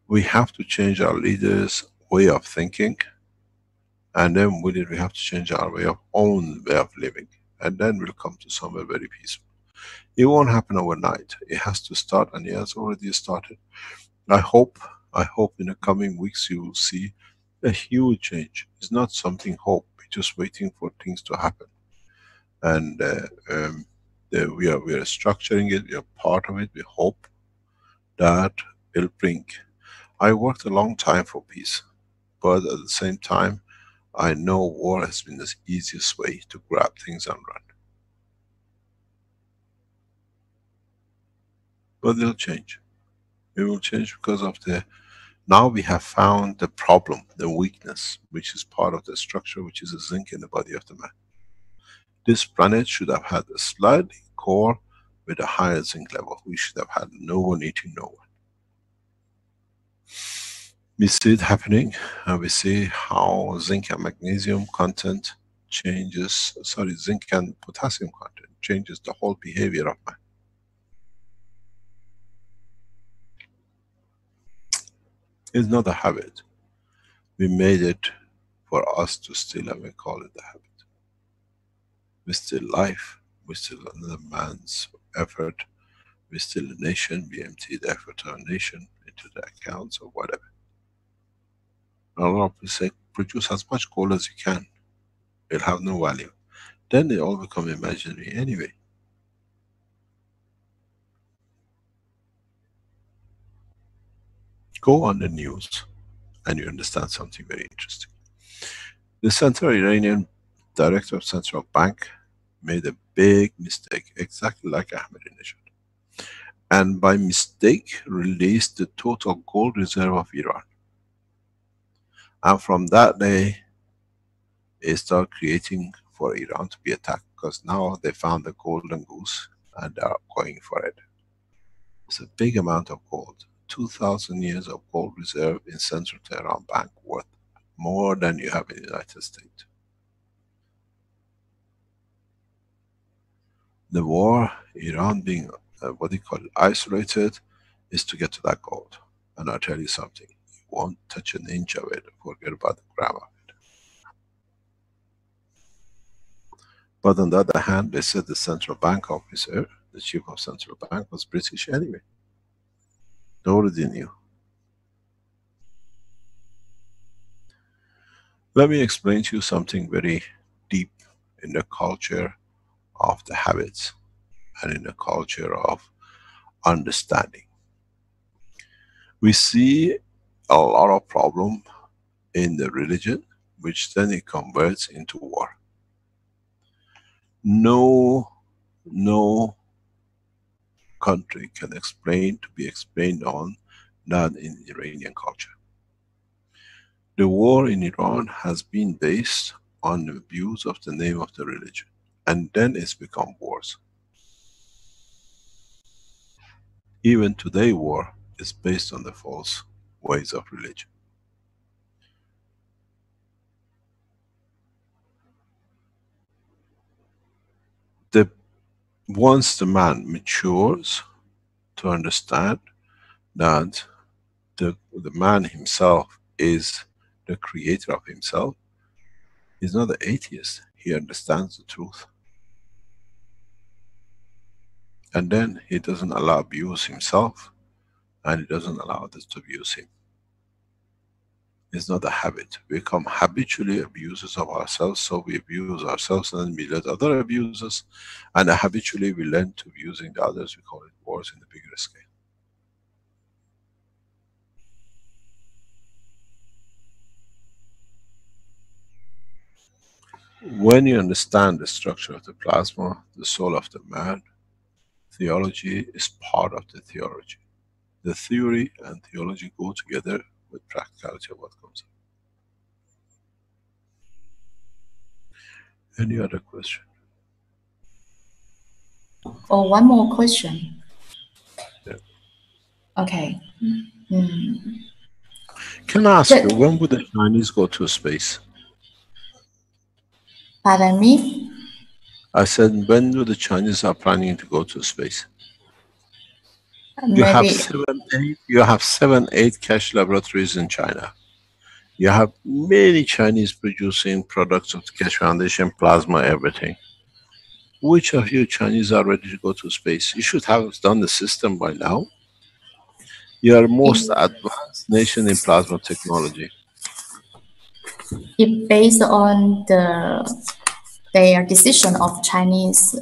we have to change our leaders' way of thinking. And then with it, we have to change our own way of living. And then we'll come to somewhere very peaceful. It won't happen overnight. It has to start, and it has already started. I hope in the coming weeks you will see a huge change. It's not something hope, we're just waiting for things to happen. And we are structuring it, we are part of it. We hope that it'll bring. I worked a long time for peace, but at the same time, I know war has been the easiest way to grab things and run. But it'll change. It will change because of the, now we have found the problem, the weakness, which is part of the structure, which is a zinc in the body of the man. This planet should have had a slightly core with a higher zinc level. We should have had no one eating no one. We see it happening, and we see how zinc and magnesium content changes, sorry, zinc and potassium content changes the whole behavior of man. It's not a habit. We made it for us to steal, and we call it a habit. We steal life, we steal another man's effort, we steal a nation, we empty the effort of a nation into the accounts or whatever. A lot of people say, produce as much gold as you can, it'll have no value. Then they all become imaginary anyway. Go on the news and you understand something very interesting. The Central Iranian Director of Central Bank made a big mistake, exactly like Ahmadinejad. And by mistake released the total gold reserve of Iran. And from that day, they start creating for Iran to be attacked, because now they found the golden goose and they are going for it. It's a big amount of gold. 2,000 years of gold reserve in Central Tehran Bank, worth more than you have in the United States. The war, Iran being what they call isolated, is to get to that gold. And I'll tell you something, you won't touch an inch of it, forget about the gram of it. But on the other hand, they said the central bank officer, the chief of central bank, was British anyway. They already knew. Let me explain to you something very deep in the culture of the habits and in the culture of understanding. We see a lot of problem in the religion, which then it converts into war. No country can be explained on that in Iranian culture. The war in Iran has been based on the abuse of the name of the religion, and then it's become wars. Even today, war is based on the false ways of religion. Once the man matures to understand that the man himself is the creator of himself, he's not an atheist, he understands the truth. And then he doesn't allow abuse himself, and he doesn't allow others to abuse him. It's not a habit. We become habitually abusers of ourselves, so we abuse ourselves and then we let others abuse us, and habitually we learn to abusing the others. We call it wars in the bigger scale. When you understand the structure of the plasma, the soul of the man, theology is part of the theology. The theory and theology go together with practicality of what comes up. Any other question? Oh, one more question. Yeah. Okay. Can I ask you, when would the Chinese go to space? Pardon me? I said, when do the Chinese are planning to go to space? Maybe. You have 7, 8 Keshe laboratories in China. You have many Chinese producing products of the Keshe Foundation, plasma, everything. Which of you Chinese are ready to go to space? You should have done the system by now. You are most advanced nation in plasma technology. If based on their decision of Chinese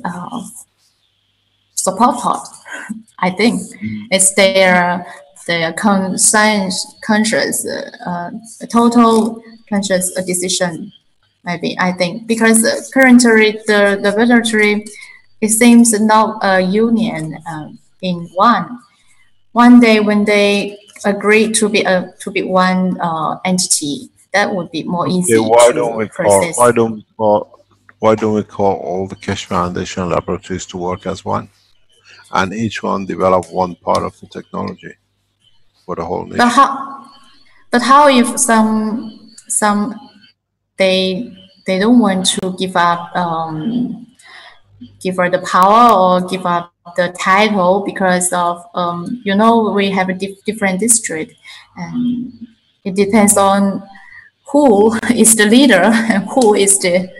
supporter, I think it's their the conscious, total conscious decision. Maybe I think because currently the laboratory, it seems not a union in one. One day when they agree to be one entity, that would be more easy to process. Why don't we call all the Keshe Foundation laboratories to work as one, and each one develop one part of the technology for the whole nation? But how if some they don't want to give up the power or give up the title because of you know, we have a different district, and it depends on who is the leader and who is the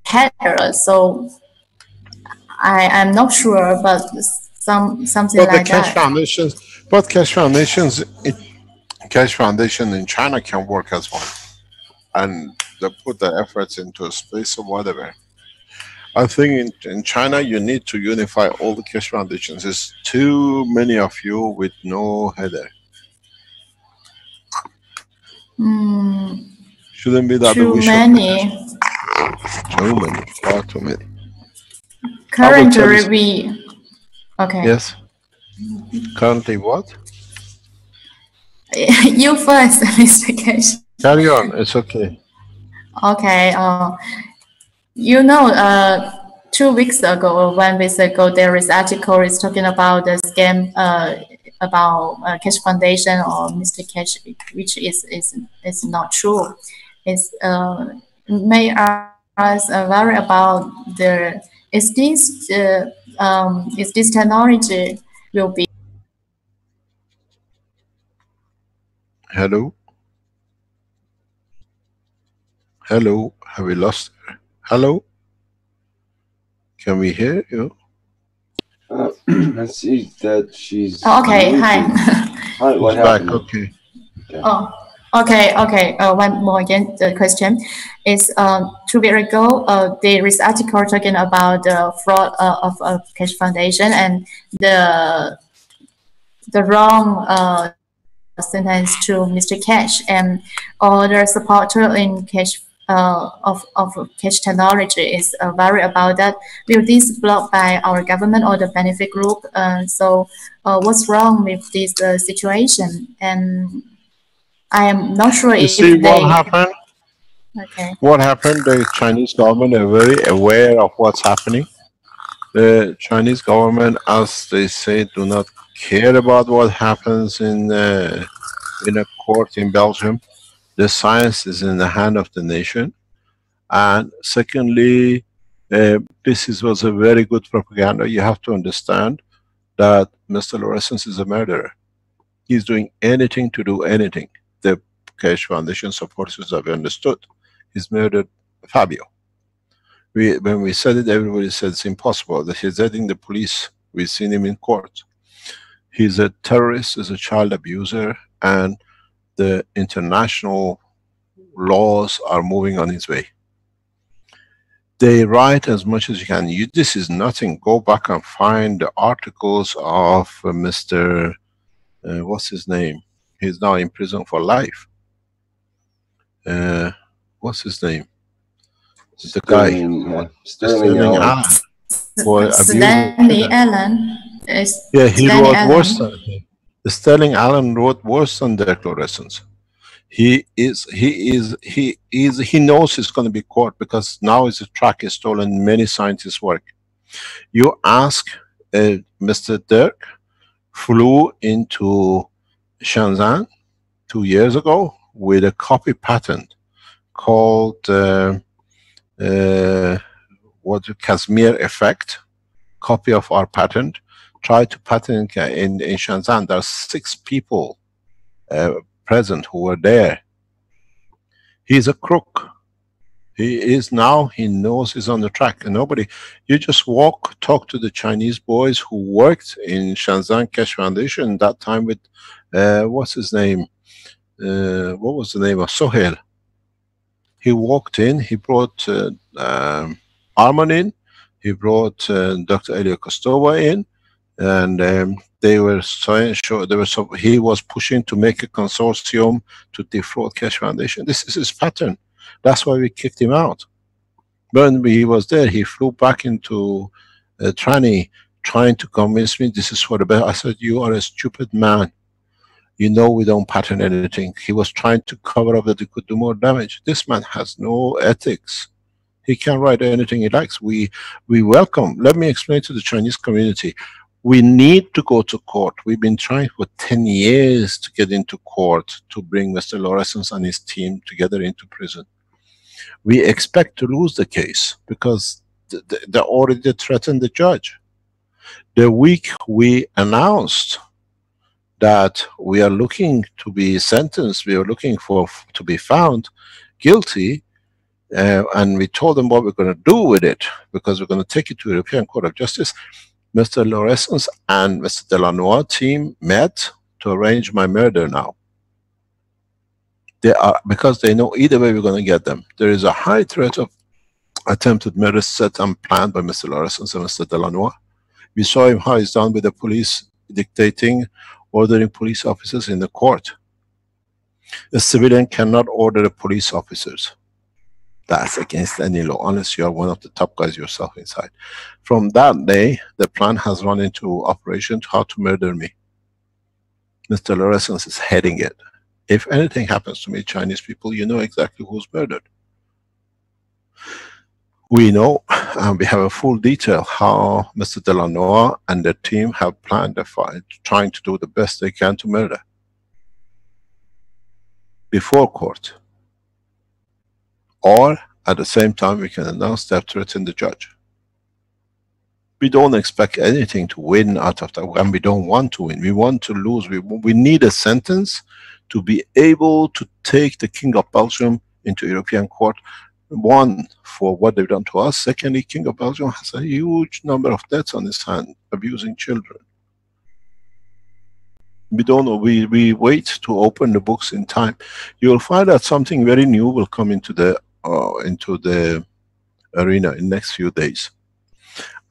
header. So I'm not sure, but something like that. Keshe Foundation in China can work as one, and they put the efforts into space or whatever. I think in China you need to unify all the Keshe Foundations. There's too many of you with no header. Shouldn't be that too many. Too many, far too many. Currently okay. Yes. Currently what? You first, Mr. Keshe. Carry on, it's okay. Okay. You know, 2 weeks ago or 1 week ago, there is article is talking about the scam about Keshe Foundation or Mr. Keshe, which is not true. It's made us worry about is this technology will be. Hello? Hello? Have we lost her? Hello? Can we hear you? I see that she's. Okay, hi. Hi, what happened? Back, okay. Oh, okay. One more again. The question is: 2 weeks ago, there is article talking about the fraud of Keshe Foundation and the wrong sentence to Mr. Keshe, and all the supporter in Keshe of Keshe technology is worried about that. Will this blocked by our government or the benefit group? So what's wrong with this situation? And I am not sure if what happened? Okay. What happened? The Chinese government are very aware of what's happening. The Chinese government, as they say, do not care about what happens in a court in Belgium. The science is in the hand of the nation. And secondly, this was a very good propaganda. You have to understand that Mr. Lorenz is a murderer. He's doing anything to do anything. The Keshe Foundation supporters have understood. He's murdered Fabio. When we said it, everybody said it's impossible. That he's letting the police. We've seen him in court. He's a terrorist, he's a child abuser, and the international laws are moving on its way. They write as much as you can. This is nothing. Go back and find the articles of Mr. What's his name? He's now in prison for life. What's his name? The guy. Sterling Allen. Stanley Allen. Yeah, he wrote worse than him. Sterling Allen wrote worse than Dirk Lorenz. He knows he's going to be caught because now his track is stolen many scientists' work. You ask Mr. Dirk flew into Shenzhen 2 years ago with a copy patent called Casimir effect, copy of our patent, tried to patent in Shenzhen. There are 6 people present who were there. He's a crook. He is now, he knows he's on the track. And nobody, you just talk to the Chinese boys who worked in Shenzhen Keshe Foundation that time with, what's his name? What was the name of Sohail? He walked in, he brought Arman in, he brought Dr. Elia Kostova in, and they were saying, sure, there was some, he was pushing to make a consortium to defraud Keshe Foundation. This is his pattern. That's why we kicked him out. When he was there, he flew back into Trani, trying to convince me this is for the best. I said, you are a stupid man. You know we don't pattern anything. He was trying to cover up that he could do more damage. This man has no ethics. He can write anything he likes. We welcome. Let me explain to the Chinese community. We need to go to court. We've been trying for 10 years to get into court to bring Mr. Laurescence and his team together into prison. We expect to lose the case because they already threatened the judge. The week we announced that we are looking to be sentenced, we are looking to be found guilty, and we told them what we're going to do with it, because we're going to take it to the European Court of Justice. Mr. Laurescence and Mr. Delannoy team met to arrange my murder now. They are, because they know either way we're going to get them. There is a high threat of attempted murder set and planned by Mr. Laurescence and Mr. Delannoy. We saw him how he's done with the police dictating, ordering police officers in the court. A civilian cannot order the police officers. That's against any law, unless you are one of the top guys yourself inside. From that day, the plan has run into operation to how to murder me. Mr. Laurescence is heading it. If anything happens to me, Chinese people, you know exactly who's murdered. We know, and we have a full detail, how Mr. Delannoy and the team have planned the fight, trying to do the best they can to murder. Before court. Or, at the same time, we can announce they have threatened the judge. We don't expect anything to win out of that, and we don't want to win. We want to lose. We need a sentence to be able to take the King of Belgium into European court. One, for what they've done to us. Secondly, King of Belgium has a huge number of deaths on his hand, abusing children. We don't know, we wait to open the books in time. You will find that something very new will come into the arena in the next few days.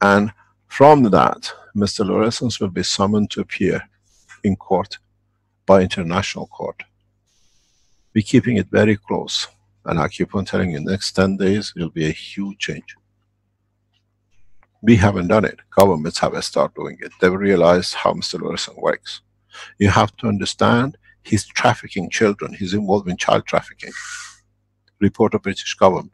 And from that, Mr. Laurescence will be summoned to appear in court by international court. We're keeping it very close. And I keep on telling you, next 10 days, it will be a huge change. We haven't done it. Governments have started doing it. They've realized how Mr. Laurescence works. You have to understand, he's trafficking children. He's involved in child trafficking. Report of British government.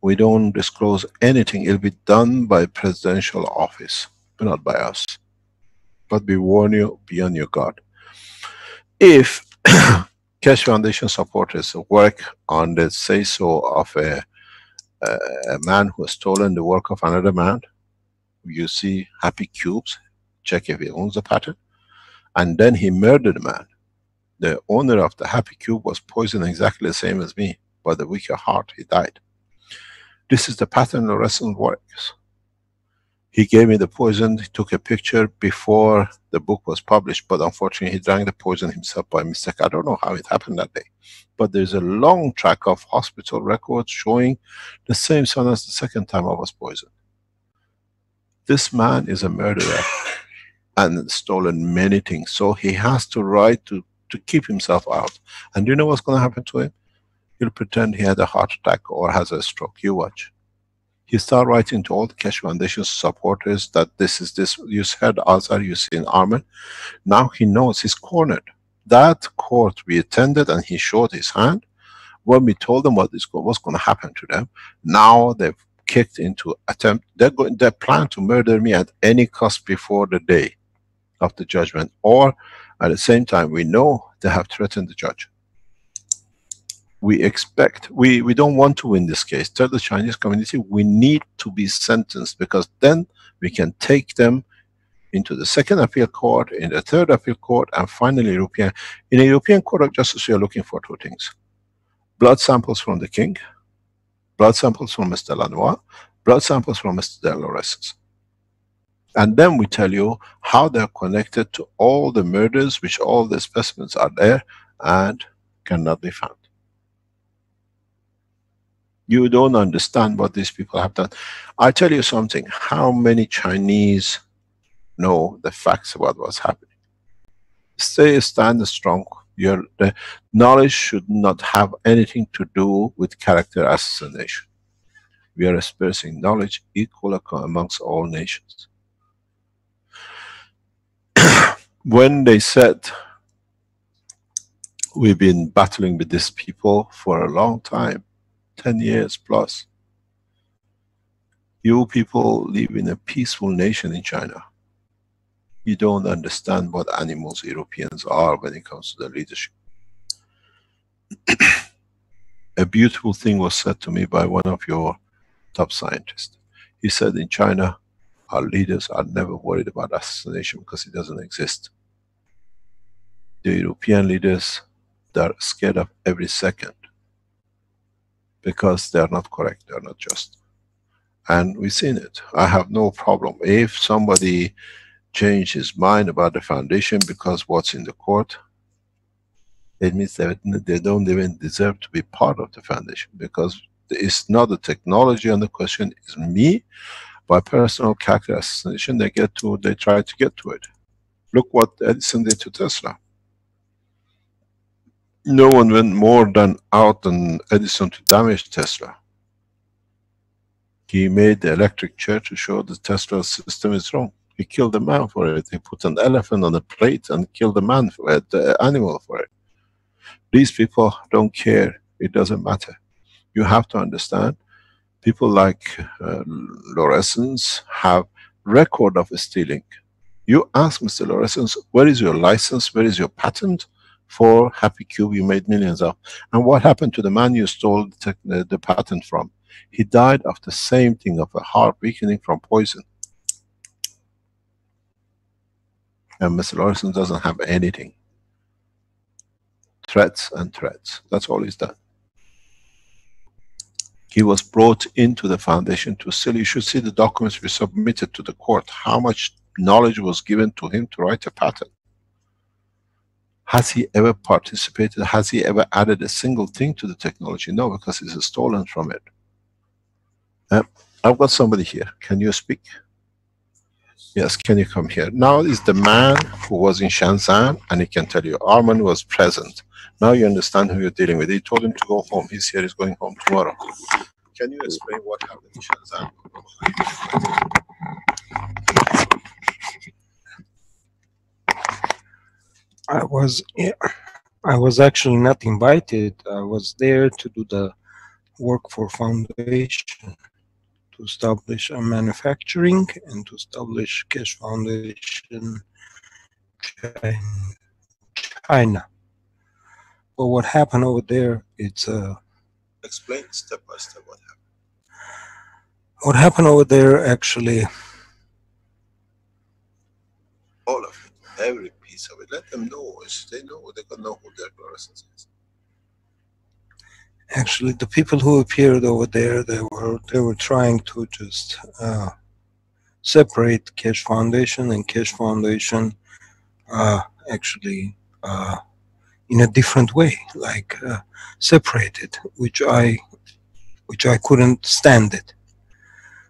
We don't disclose anything. It'll be done by presidential office, but not by us. But we warn you, be on your guard. If Keshe Foundation supporters work on the say-so of a man who has stolen the work of another man, you see happy cubes, check if he owns the pattern, and then he murdered a man. The owner of the happy cube was poisoned exactly the same as me, by the weaker heart, he died. This is the pattern Laurescence works. He gave me the poison, he took a picture before the book was published, but unfortunately he drank the poison himself by mistake. I don't know how it happened that day. But there's a long track of hospital records showing the same son as the second time I was poisoned. This man is a murderer and stolen many things. So he has to write to keep himself out. And do you know what's going to happen to him? He'll pretend he had a heart attack or has a stroke. You watch. He started writing to all the Keshe Foundation supporters that this is this. You heard Azar, you seen Armin. Now he knows he's cornered. That court we attended and he showed his hand. When we told them what's going to happen to them, now they've kicked into attempt. They plan to murder me at any cost before the day of the judgment, or at the same time we know they have threatened the judge. We expect, we don't want to win this case. Tell the Chinese community we need to be sentenced, because then we can take them into the second appeal court, in the third appeal court, and finally European. In a European Court of Justice we are looking for two things. Blood samples from the king, blood samples from Mr. Delannoy, blood samples from Mr. Laurescence. And then we tell you how they're connected to all the murders, which all the specimens are there and cannot be found. You don't understand what these people have done. I tell you something, how many Chinese know the facts about what's happening. Stand strong. The knowledge should not have anything to do with character assassination. We are expressing knowledge equal amongst all nations. When they said, we've been battling with these people for a long time, 10 years plus. You people live in a peaceful nation in China. You don't understand what animals Europeans are when it comes to the leadership. A beautiful thing was said to me by one of your top scientists. He said, in China, our leaders are never worried about assassination because it doesn't exist. The European leaders, they're scared of every second because they're not correct, they're not just. And we've seen it. I have no problem. If somebody change his mind about the foundation because what's in the court, it means that they don't even deserve to be part of the foundation, because it's not the technology and the question is me. By personal character assassination, they try to get to it. Look what Edison did to Tesla. No one went more than out than Edison to damage Tesla. He made the electric chair to show the Tesla system is wrong. He killed the man for it. He put an elephant on a plate and killed the man for it, the animal for it. These people don't care. It doesn't matter. You have to understand, people like Lorenz have record of stealing. You ask Mr. Lorenz, where is your license? Where is your patent for Happy Cube you made millions of? And what happened to the man you stole the patent from? He died of the same thing, of a heart weakening from poison. And Mr. Lorenz doesn't have anything. Threats and threats. That's all he's done. He was brought into the foundation to sell. You should see the documents we submitted to the court. How much knowledge was given to him to write a patent. Has he ever participated? Has he ever added a single thing to the technology? No, because it's stolen from it. I've got somebody here. Can you speak? Yes, can you come here? Now is the man who was in Shenzhen, and he can tell you, Arman was present. Now you understand who you're dealing with. He told him to go home. He's here, he's going home tomorrow. Can you explain what happened in Shenzhen? I was actually not invited. I was there to do the work for foundation, to establish a manufacturing and to establish Keshe Foundation China. But what happened over there, it's Explain step by step what happened. What happened over there actually. All of it, every piece of it. Let them know. They know, they can know who their person is. Actually, the people who appeared over there, they were trying to just separate Keshe Foundation and Keshe Foundation actually in a different way, like separated, which I couldn't stand it.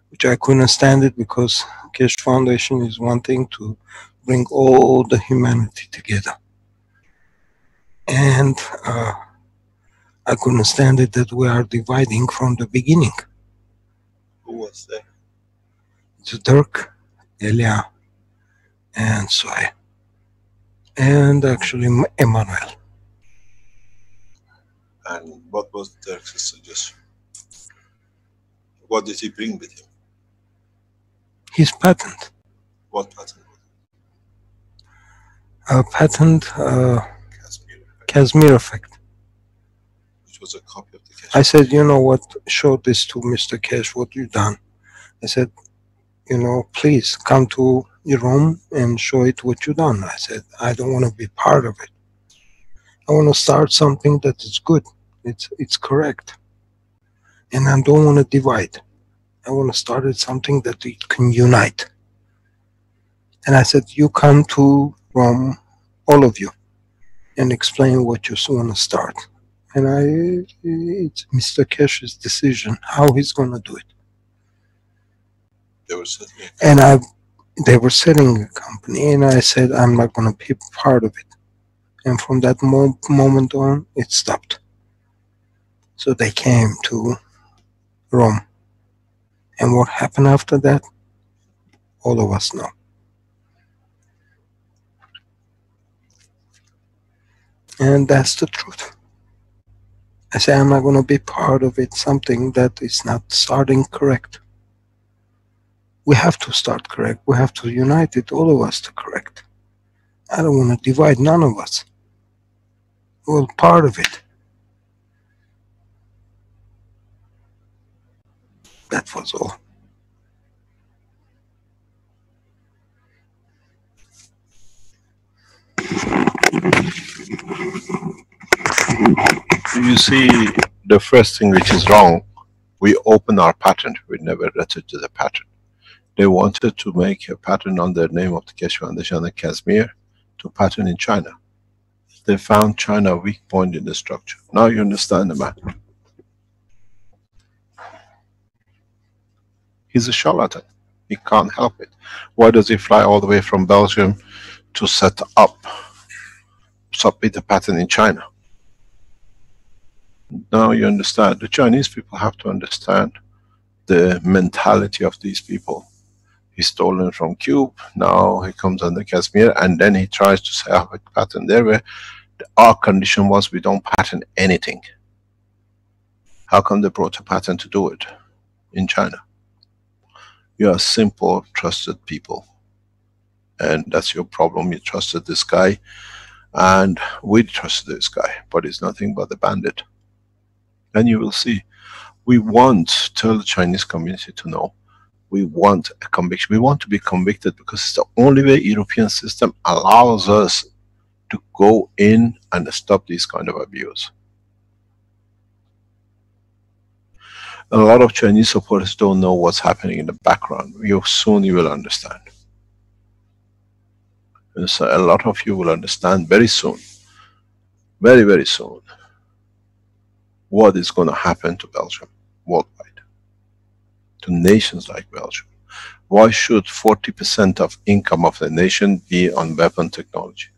Which I couldn't stand it because Keshe Foundation is one thing to bring all the humanity together, and I couldn't stand it that we are dividing from the beginning. Who was there? It's Dirk, Elia, and Soy, and actually Emmanuel. And what was Dirk's suggestion? What did he bring with him? His patent. What patent? A patent, Casimir effect. Which was a copy of the Keshe. I said, you know what, show this to Mr. Keshe, what you've done. I said, you know, please come to your room and show it what you've done. I said, I don't want to be part of it. I want to start something that is good. It's correct. And I don't want to divide. I want to start something that it can unite. And I said, you come to Rome, all of you, and explain what you want to start. And it's Mr. Keshe's decision how he's going to do it. They were certainly. And they were selling a company, and I said, I'm not going to be part of it. And from that moment on, it stopped. So they came to Rome. And what happened after that, all of us know. And that's the truth. I say, I'm not going to be part of it, something that is not starting correct. We have to start correct. We have to unite it, all of us, to correct. I don't want to divide none of us. We're all part of it. That was all. You see, the first thing which is wrong, we open our patent, we never registered the patent. They wanted to make a patent on the name of the Keshe Foundation and Kashmir to patent in China. They found China a weak point in the structure. Now you understand the man. He's a charlatan. He can't help it. Why does he fly all the way from Belgium to set up, submit a patent in China? Now you understand. The Chinese people have to understand the mentality of these people. He's stolen from Cube, now he comes under Kashmir, and then he tries to say, a patent there, where our condition was we don't patent anything. How come they brought a patent to do it in China? You are simple, trusted people. And that's your problem. You trusted this guy, and we trusted this guy, but he's nothing but a bandit. And you will see. We want, tell the Chinese community to know, we want a conviction. We want to be convicted because it's the only way European system allows us to go in and stop this kind of abuse. A lot of Chinese supporters don't know what's happening in the background. Soon you will understand. And so a lot of you will understand very soon, very, very soon, what is going to happen to Belgium worldwide, to nations like Belgium. Why should 40% of income of the nation be on weapon technology?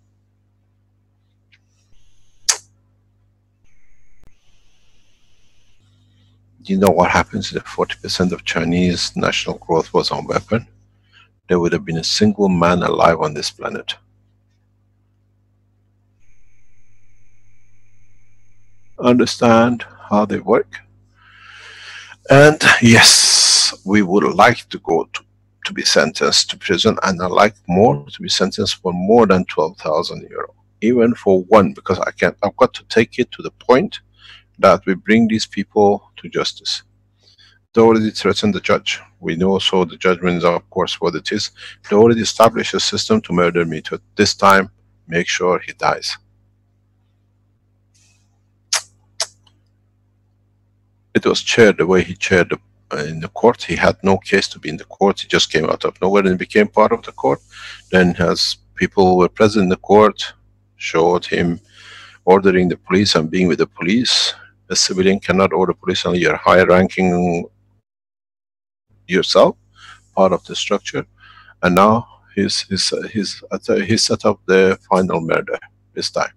Do you know what happens if 40% of Chinese national growth was on weapon? There would have been a single man alive on this planet. Understand how they work? And yes, we would like to go to be sentenced to prison, and I like more to be sentenced for more than 12,000 euro. Even for one, because I've got to take it to the point that we bring these people to justice. They already threatened the judge. We know, so the judgment is of course what it is. They already established a system to murder me. To this time, make sure he dies. It was chaired the way he chaired in the court. He had no case to be in the court. He just came out of nowhere and became part of the court. Then as people who were present in the court showed him ordering the police and being with the police. A civilian cannot order police unless you're higher ranking yourself, part of the structure. And now he's set up the final murder this time.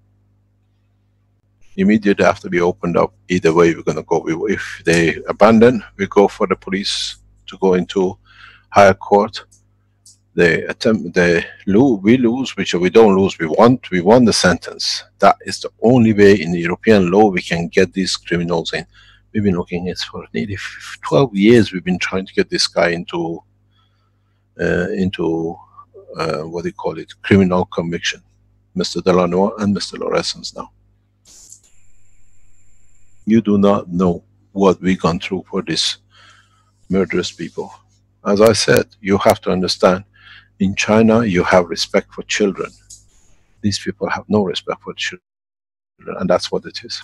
Immediately after we opened up, either way we're going to go. If they abandon, we go for the police to go into higher court. They attempt, we lose, which we don't lose, we won the sentence. That is the only way in the European law we can get these criminals in. We've been looking at for nearly 12 years, we've been trying to get this guy into what do you call it, criminal conviction. Mr. Delano and Mr. Lorenz now. You do not know what we've gone through for these murderous people. As I said, you have to understand, in China you have respect for children. These people have no respect for children, and that's what it is.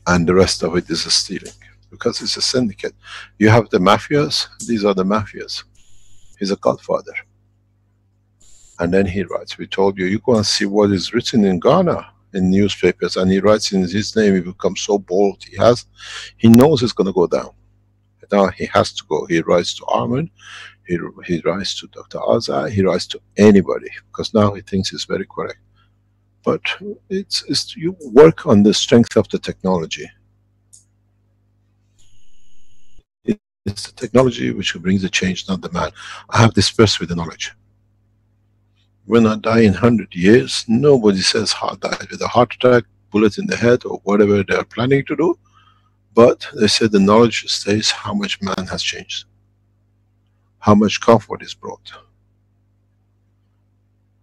And the rest of it is a stealing, because it's a syndicate. You have the mafias, these are the mafias. He's a godfather. And then he writes, we told you, you go and see what is written in Ghana in newspapers, and he writes in his name. He becomes so bold, he knows it's going to go down. Now he has to go. He writes to Armin, he writes to Dr. Azai, he writes to anybody, because now he thinks it's very correct. But it's you work on the strength of the technology. It's the technology which will bring the change, not the man. I have dispersed with the knowledge. When I die in 100 years, nobody says I died with a heart attack, bullet in the head, or whatever they are planning to do. But they said the knowledge stays how much man has changed, how much comfort is brought.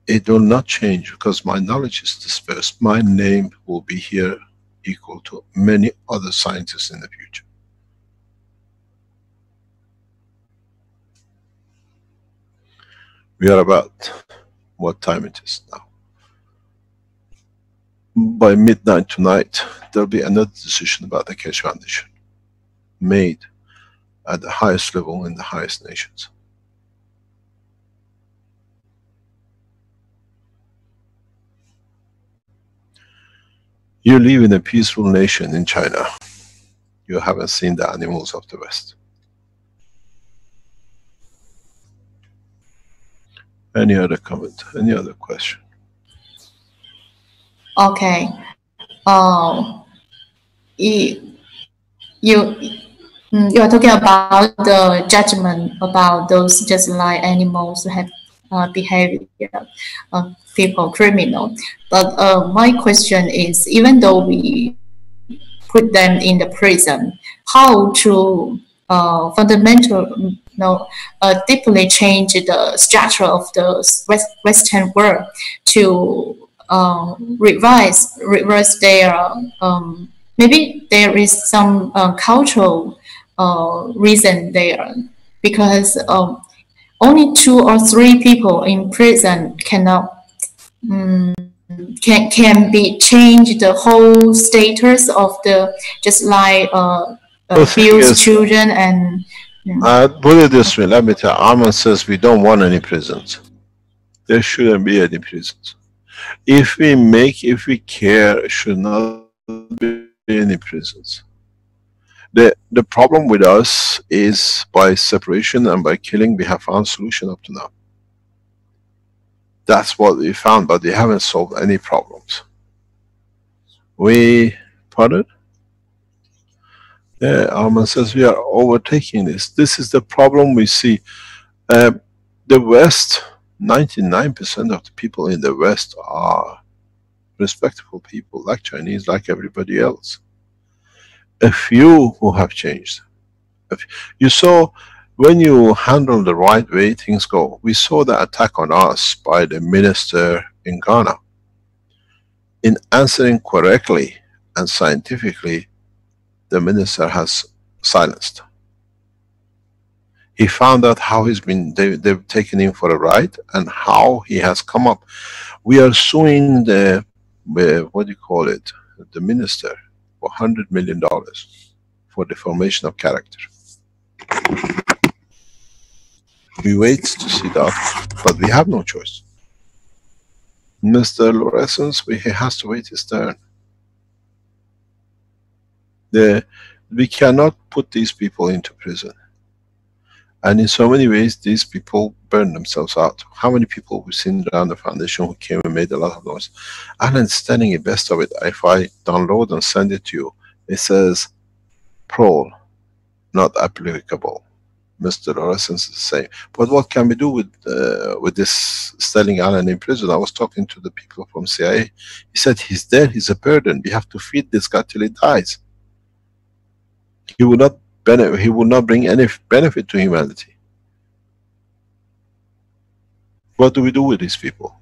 It will not change because my knowledge is dispersed. My name will be here equal to many other scientists in the future. We are about what time it is now. By midnight tonight, there'll be another decision about the Keshe Foundation, made at the highest level in the highest nations. You live in a peaceful nation in China. You haven't seen the animals of the West. Any other comment? Any other question? Okay. You are talking about the judgment about those just like animals who have behavior, people criminal. But my question is, even though we put them in the prison, how to deeply change the structure of the Western world to reverse their maybe there is some cultural reason there, because only 2 or 3 people in prison cannot can be changed the whole status of the just like abused children and. Put it this way, let me tell you, Arman says we don't want any prisons. There shouldn't be any prisons. If we care, it should not be any prisons. The problem with us is by separation and by killing, we have found solution up to now. That's what we found, but we haven't solved any problems. Pardon? Yeah, Arman says we are overtaking this. This is the problem we see. The West, 99% of the people in the West are respectable people, like Chinese, like everybody else. A few who have changed. You saw, when you handle the right way, things go. We saw the attack on us by the minister in Ghana. In answering correctly and scientifically, the minister has silenced. He found out how they've taken him for a ride and how he has come up. We are suing the, what do you call it, the minister for $100 million for deformation of character. We wait to see that, but we have no choice. Mr. Lorenz, he has to wait his turn. We cannot put these people into prison. And in so many ways, these people burn themselves out. How many people we've seen around the foundation who came and made a lot of noise? And understanding the best of it, if I download and send it to you, it says, parole, not applicable. Mr. Lorenz is the same. But what can we do with this Sterling Allen in prison? I was talking to the people from CIA. He said, he's dead, he's a burden. We have to feed this guy till he dies. He will not bring any benefit to humanity. What do we do with these people?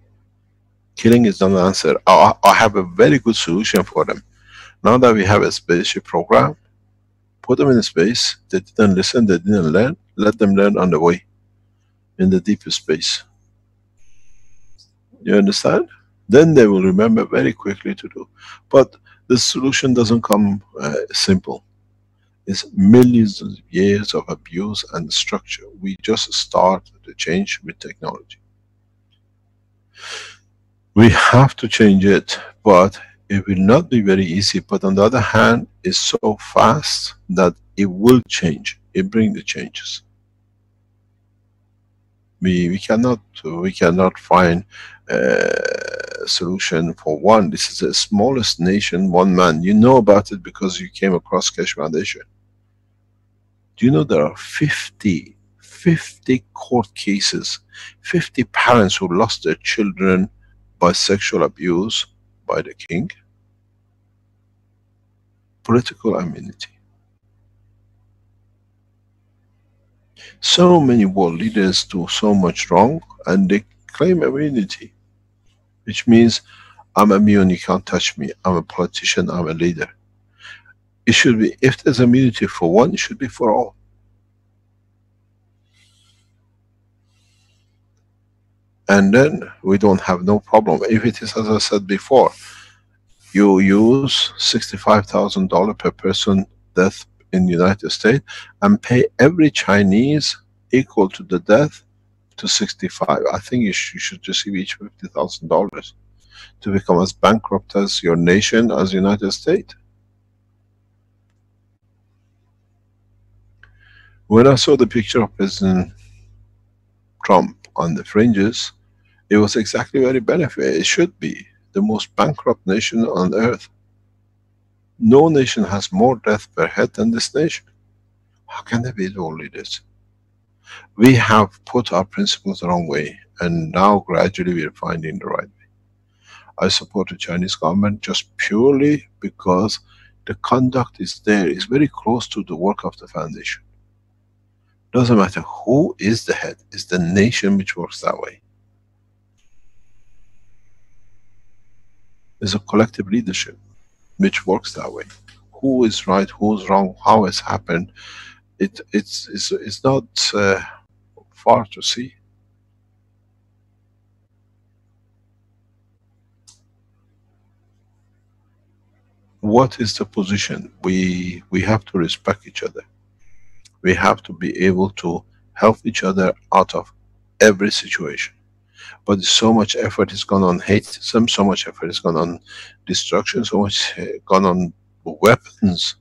Killing is not an answer. I have a very good solution for them. Now that we have a spaceship program, put them in space. They didn't listen, they didn't learn. Let them learn on the way, in the deeper space. You understand? Then they will remember very quickly to do. But the solution doesn't come simple. It's millions of years of abuse and structure. We just start the change with technology. We have to change it, but it will not be very easy. But on the other hand, it's so fast that it will change. It brings the changes. We cannot find a solution for one. This is the smallest nation, one man. You know about it because you came across Keshe Foundation. Do you know there are 50 court cases, 50 parents who lost their children by sexual abuse by the king? Political immunity. So many world leaders do so much wrong and they claim immunity, which means I'm immune, you can't touch me, I'm a politician, I'm a leader. It should be, if there's immunity for one, it should be for all. And then we don't have no problem. If it is, as I said before, you use $65,000 per person death in the United States and pay every Chinese equal to the death to 65. I think you should receive each $50,000 to become as bankrupt as your nation, as United States. When I saw the picture of President Trump on the fringes, it was exactly where it benefits. It should be the most bankrupt nation on earth. No nation has more death per head than this nation. How can they be world leaders? We have put our principles the wrong way, and now gradually we are finding the right way. I support the Chinese government just purely because the conduct is there, is very close to the work of the foundation. Doesn't matter who is the head, it's the nation which works that way. It's a collective leadership which works that way. Who is right, who's wrong, how it's happened, it's not far to see. What is the position? We have to respect each other. We have to be able to help each other out of every situation. But so much effort has gone on hate, so much effort has gone on destruction, so much gone on weapons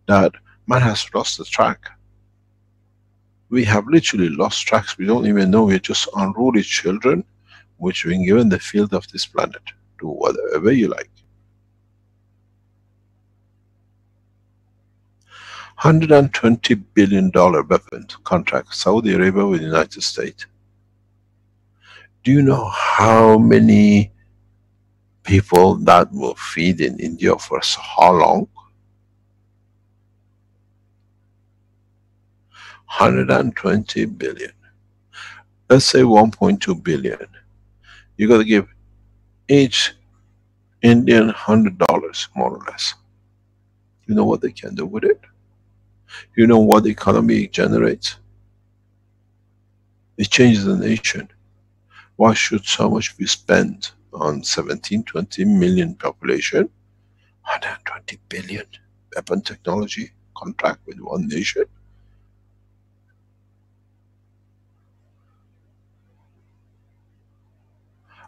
that man has lost the track. We have literally lost tracks. We don't even know. We're just unruly children which have been given the field of this planet. Do whatever you like. $120 billion weapon contract, Saudi Arabia with the United States. Do you know how many people that will feed in India for how long? 120 billion. Let's say 1.2 billion. You got to give each Indian $100, more or less. You know what they can do with it? You know what the economy generates? It changes the nation. Why should so much be spent on 17-20 million population? 120 billion weapon technology contract with one nation?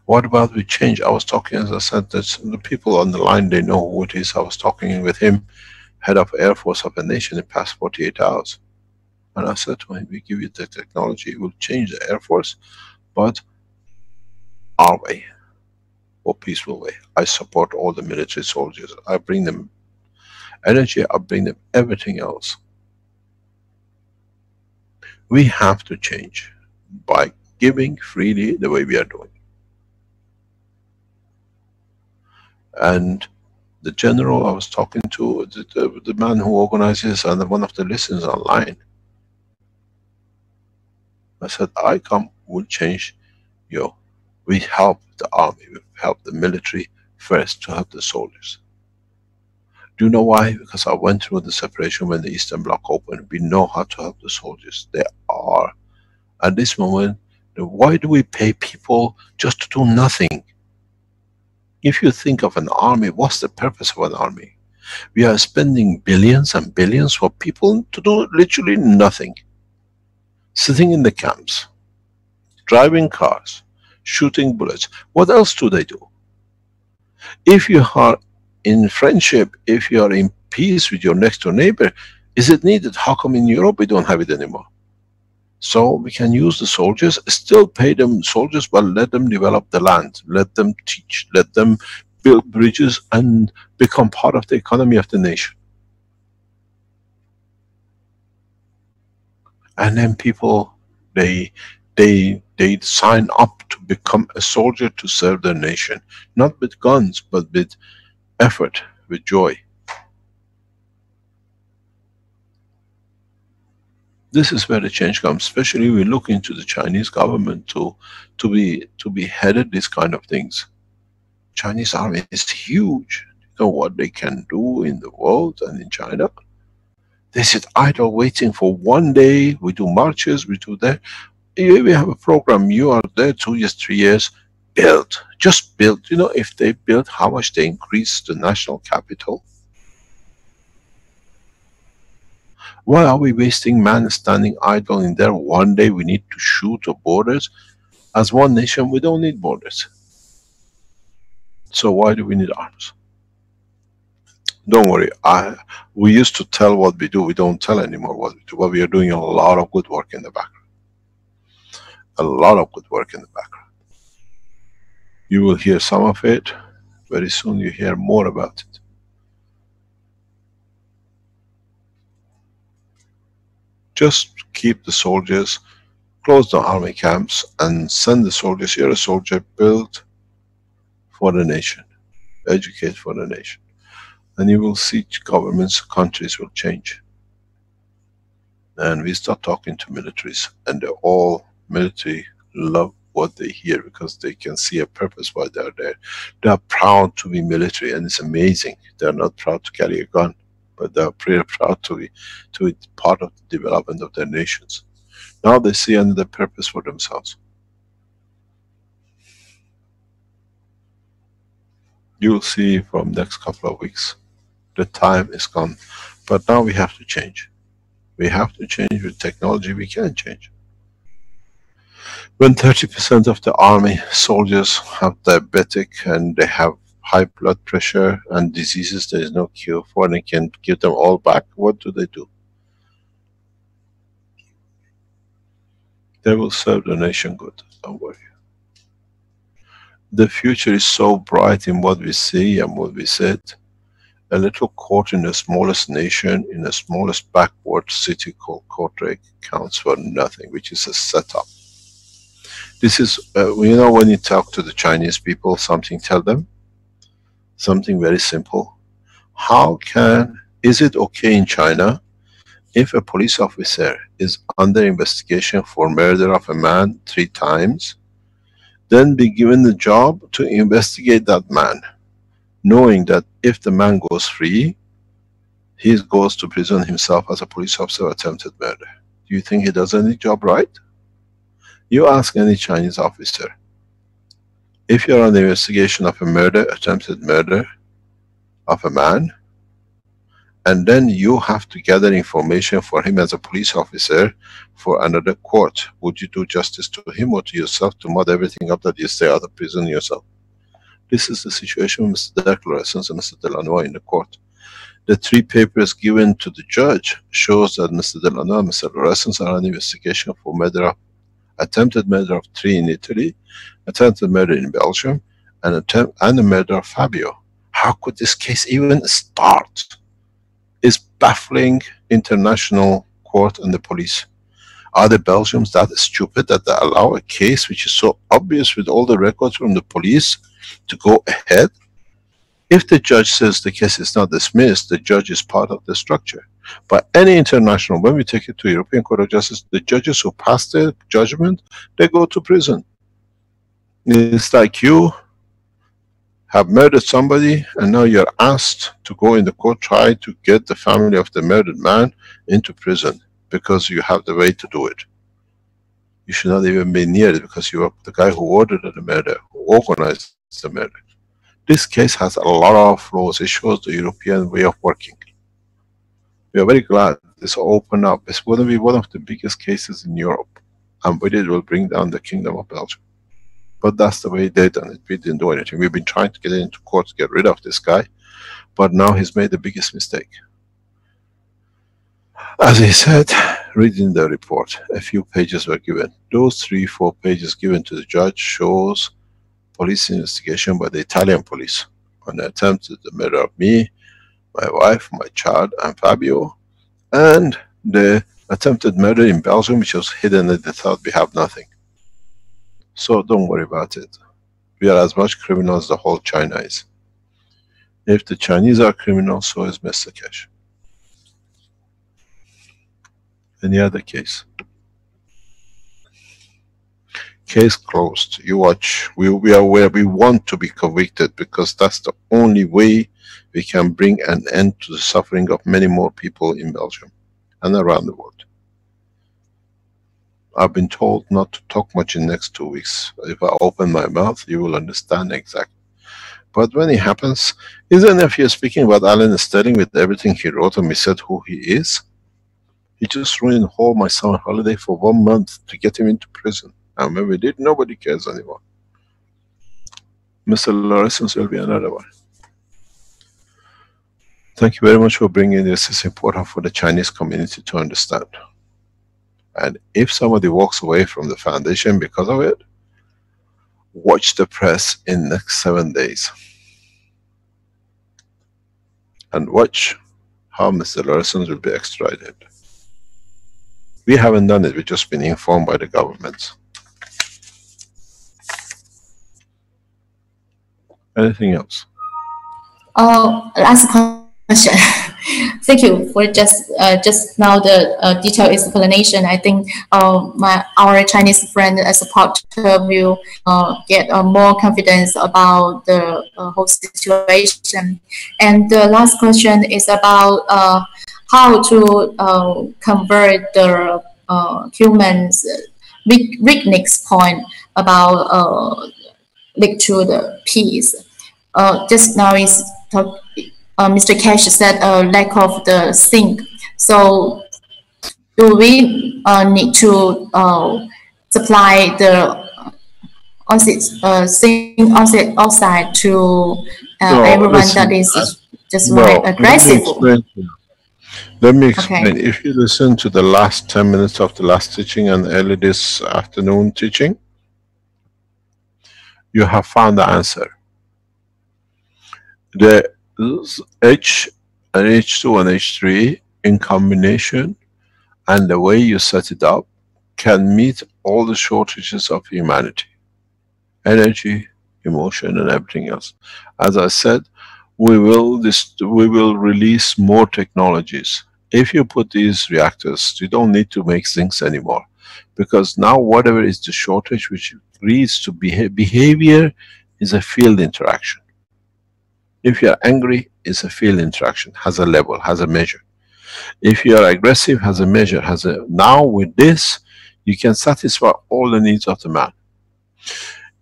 What about we change? I was talking, as I said, that the people on the line, they know who it is. I was talking with him, head of Air Force of a nation, in the past 48 hours. And I said to him, we give you the technology, it will change the Air Force, but our way, or peaceful way. I support all the military soldiers. I bring them energy, I bring them everything else. We have to change by giving freely the way we are doing. And the general I was talking to, the man who organizes and one of the listens online, I said, I come, we'll change you. We help the army, we help the military first to help the soldiers. Do you know why? Because I went through the separation when the Eastern Bloc opened. We know how to help the soldiers. They are, at this moment, why do we pay people just to do nothing? If you think of an army, what's the purpose of an army? We are spending billions and billions for people to do literally nothing. Sitting in the camps, driving cars, shooting bullets. What else do they do? If you are in friendship, if you are in peace with your next door neighbor, Is it needed? How come in Europe we don't have it anymore? So we can use the soldiers, still pay them soldiers, but let them develop the land, let them teach, let them build bridges and become part of the economy of the nation. And then people, they sign up to become a soldier to serve their nation, not with guns, but with effort, with joy. This is where the change comes, especially we look into the Chinese government to be headed these kind of things. Chinese army is huge. You know what they can do in the world and in China? They sit idle waiting for one day. We do marches, we do that. We have a program, you are there 2 years, 3 years, build, just build. You know, if they build, how much they increase the national capital? Why are we wasting man standing idle in there? One day we need to shoot the borders. As one nation, we don't need borders. So why do we need arms? Don't worry, we used to tell what we do, we don't tell anymore what we do, but we are doing a lot of good work in the background. A lot of good work in the background. You will hear some of it, very soon you hear more about it. Just keep the soldiers, close the army camps and send the soldiers. You're a soldier, build for the nation, educate for the nation. And you will see governments, countries will change. And we start talking to militaries, and they all, military love what they hear because they can see a purpose why they are there. They are proud to be military, and it's amazing. They are not proud to carry a gun, but they are pretty proud to be part of the development of their nations. Now they see another purpose for themselves. You will see from next couple of weeks, the time is gone. But now we have to change. We have to change. With technology we can change. When 30% of the army soldiers have diabetic and they have high blood pressure and diseases there is no cure for, and they can give them all back, what do? They will serve the nation good, don't worry. The future is so bright in what we see and what we said. A little court in the smallest nation, in the smallest backward city called Kortrijk counts for nothing, which is a setup. This is, you know, when you talk to the Chinese people, tell them something very simple. Is it okay in China if a police officer is under investigation for murder of a man 3 times, then be given the job to investigate that man, knowing that if the man goes free, he goes to prison himself as a police officer of attempted murder? Do you think he does any job right? You ask any Chinese officer, if you're on the investigation of a murder, attempted murder of a man, and then you have to gather information for him as a police officer for another court, would you do justice to him or to yourself to mud everything up that you stay out of prison yourself? This is the situation with Mr. Declarations and Mr. Delanois in the court. The 3 papers given to the judge shows that Mr. Delanois and Mr. Declarations are on investigation for attempted murder of 3 in Italy, attempted murder in Belgium, and the murder of Fabio. How could this case even start? It's baffling international court and the police. Are the Belgians that stupid that they allow a case which is so obvious with all the records from the police to go ahead? If the judge says the case is not dismissed, the judge is part of the structure. But any international, when we take it to European Court of Justice, the judges who pass their judgment, they go to prison. It's like you have murdered somebody and now you're asked to go in the court trial to get the family of the murdered man into prison because you have the way to do it. You should not even be near it because you are the guy who ordered the murder, who organized the murder. This case has a lot of flaws. It shows the European way of working. We are very glad this opened up. It's going to be one of the biggest cases in Europe, and with it will bring down the Kingdom of Belgium. But that's the way they done it. We didn't do anything. We've been trying to get into court to get rid of this guy, but now he's made the biggest mistake. As he said, reading the report, a few pages were given. Those 3-4 pages given to the judge shows police investigation by the Italian police on the attempted murder of me, my wife, my child, and Fabio, and the attempted murder in Belgium, which was hidden and they thought we have nothing. So don't worry about it. We are as much criminals as the whole China is. If the Chinese are criminals, so is Mr. Keshe. Any other case? Case closed. You watch. We are where we want to be convicted, because that's the only way we can bring an end to the suffering of many more people in Belgium and around the world. I've been told not to talk much in the next 2 weeks. If I open my mouth, you will understand exactly. But when it happens, isn't if you're speaking about Alan Sterling with everything he wrote and we said who he is? He just ruined whole my summer holiday for 1 month to get him into prison. And when we did, nobody cares anymore. Mr. Lawrence will be another one. Thank you very much for bringing this. It's important for the Chinese community to understand. And if somebody walks away from the foundation because of it, watch the press in the next 7 days. And watch how Mr. Larson will be extradited. We haven't done it, we've just been informed by the government. Anything else? Last question. Thank you for just now the detailed explanation. I think our Chinese friend as a partner will get more confidence about the whole situation. And the last question is about how to convert the humans' weakness point about lead to the peace. Just now is Mr. Keshe said lack of the zinc. So do we need to supply the zinc oxide to everyone that is just aggressive? Let me explain. Okay. If you listen to the last 10 minutes of the last teaching and early this afternoon teaching, you have found the answer. The H and H2 and H3 in combination and the way you set it up can meet all the shortages of humanity. Energy, emotion and everything else. As I said, we will release more technologies. If you put these reactors, you don't need to make zincs anymore. Because now whatever is the shortage which leads to behavior is a field interaction. If you are angry, it's a field interaction, has a level, has a measure. If you are aggressive, has a measure, has a... Now with this, you can satisfy all the needs of the man.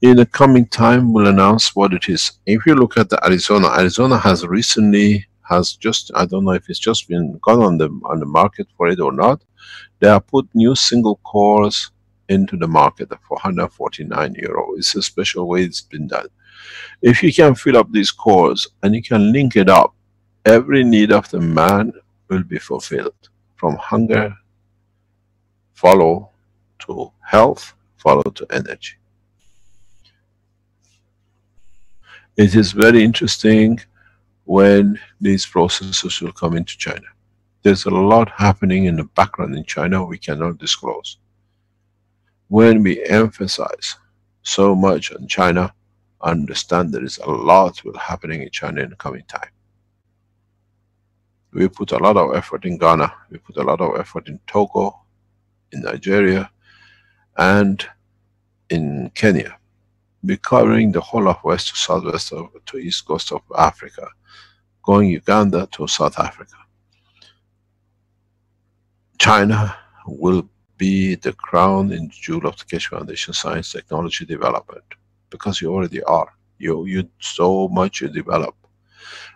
In the coming time, we'll announce what it is. If you look at the Arizona has recently, I don't know if it's just been gone on the market for it or not. They have put new single cores into the market for €149. It's a special way it's been done. If you can fill up these cores and you can link it up, every need of the man will be fulfilled. From hunger, follow to health, follow to energy. It is very interesting when these processes will come into China. There's a lot happening in the background in China we cannot disclose. When we emphasize so much on China, understand there is a lot will happening in China in the coming time. We put a lot of effort in Ghana, we put a lot of effort in Togo, in Nigeria, and in Kenya. We're covering the whole of west to southwest to east coast of Africa, going Uganda to South Africa. China will be the crown and jewel of the Keshe Foundation Science Technology Development, because you already are. You so much you develop.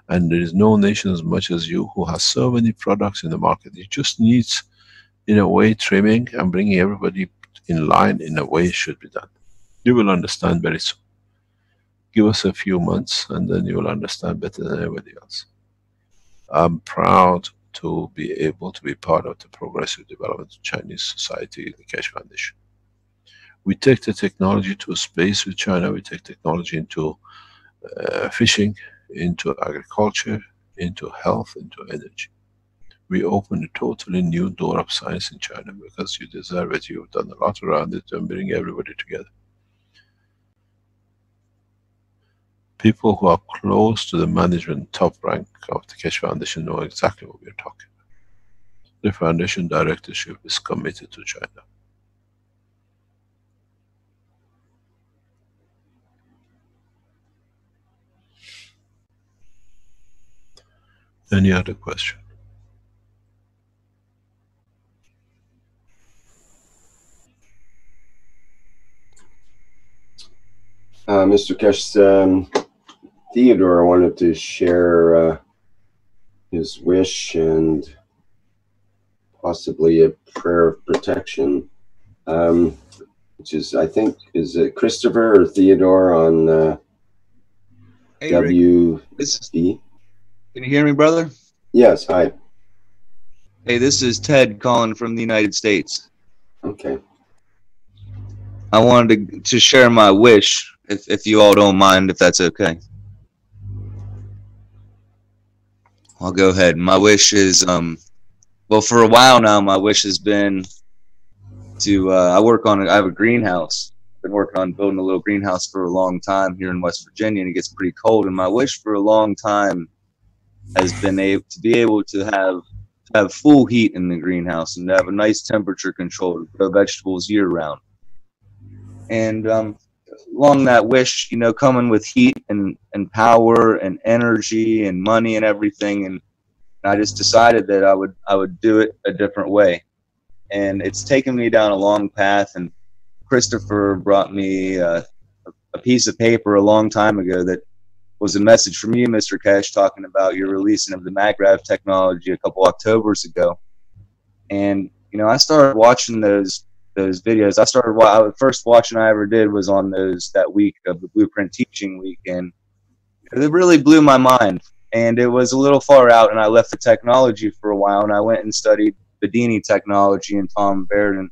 And there is no nation as much as you who has so many products in the market. It just needs, in a way, trimming and bringing everybody in line in a way it should be done. You will understand very soon. Give us a few months and then you will understand better than anybody else. I'm proud to be able to be part of the progressive development of Chinese society, the Keshe Foundation. We take the technology to space with China, we take technology into fishing, into agriculture, into health, into energy. We open a totally new door of science in China because you deserve it, you've done a lot around it, and bring everybody together. People who are close to the management top rank of the Keshe Foundation know exactly what we are talking about. The foundation directorship is committed to China. Any other question? Mr. Keshe, Theodore wanted to share his wish and possibly a prayer of protection, which is, I think, is it Christopher or Theodore on Hey, WB? Can you hear me, brother? Yes, hi. Hey, this is Ted calling from the United States. Okay. I wanted to share my wish, if you all don't mind, if that's okay. I'll go ahead. My wish is, well, for a while now, my wish has been to, I have a greenhouse. I've been working on building a little greenhouse for a long time here in West Virginia, and it gets pretty cold. And my wish for a long time has been to be able to have full heat in the greenhouse and to have a nice temperature control to grow vegetables year round. And along that wish, you know, coming with heat and power and energy and money and everything, and I just decided that I would do it a different way. And it's taken me down a long path, and Christopher brought me a piece of paper a long time ago that was a message from you, Mr. Keshe, talking about your releasing of the MagRav technology a couple Octobers ago. And, you know, I started watching those videos. The first watching I ever did was on that week of the Blueprint Teaching Week, and it really blew my mind. And it was a little far out, and I left the technology for a while, and I went and studied Bedini technology and Tom Baird.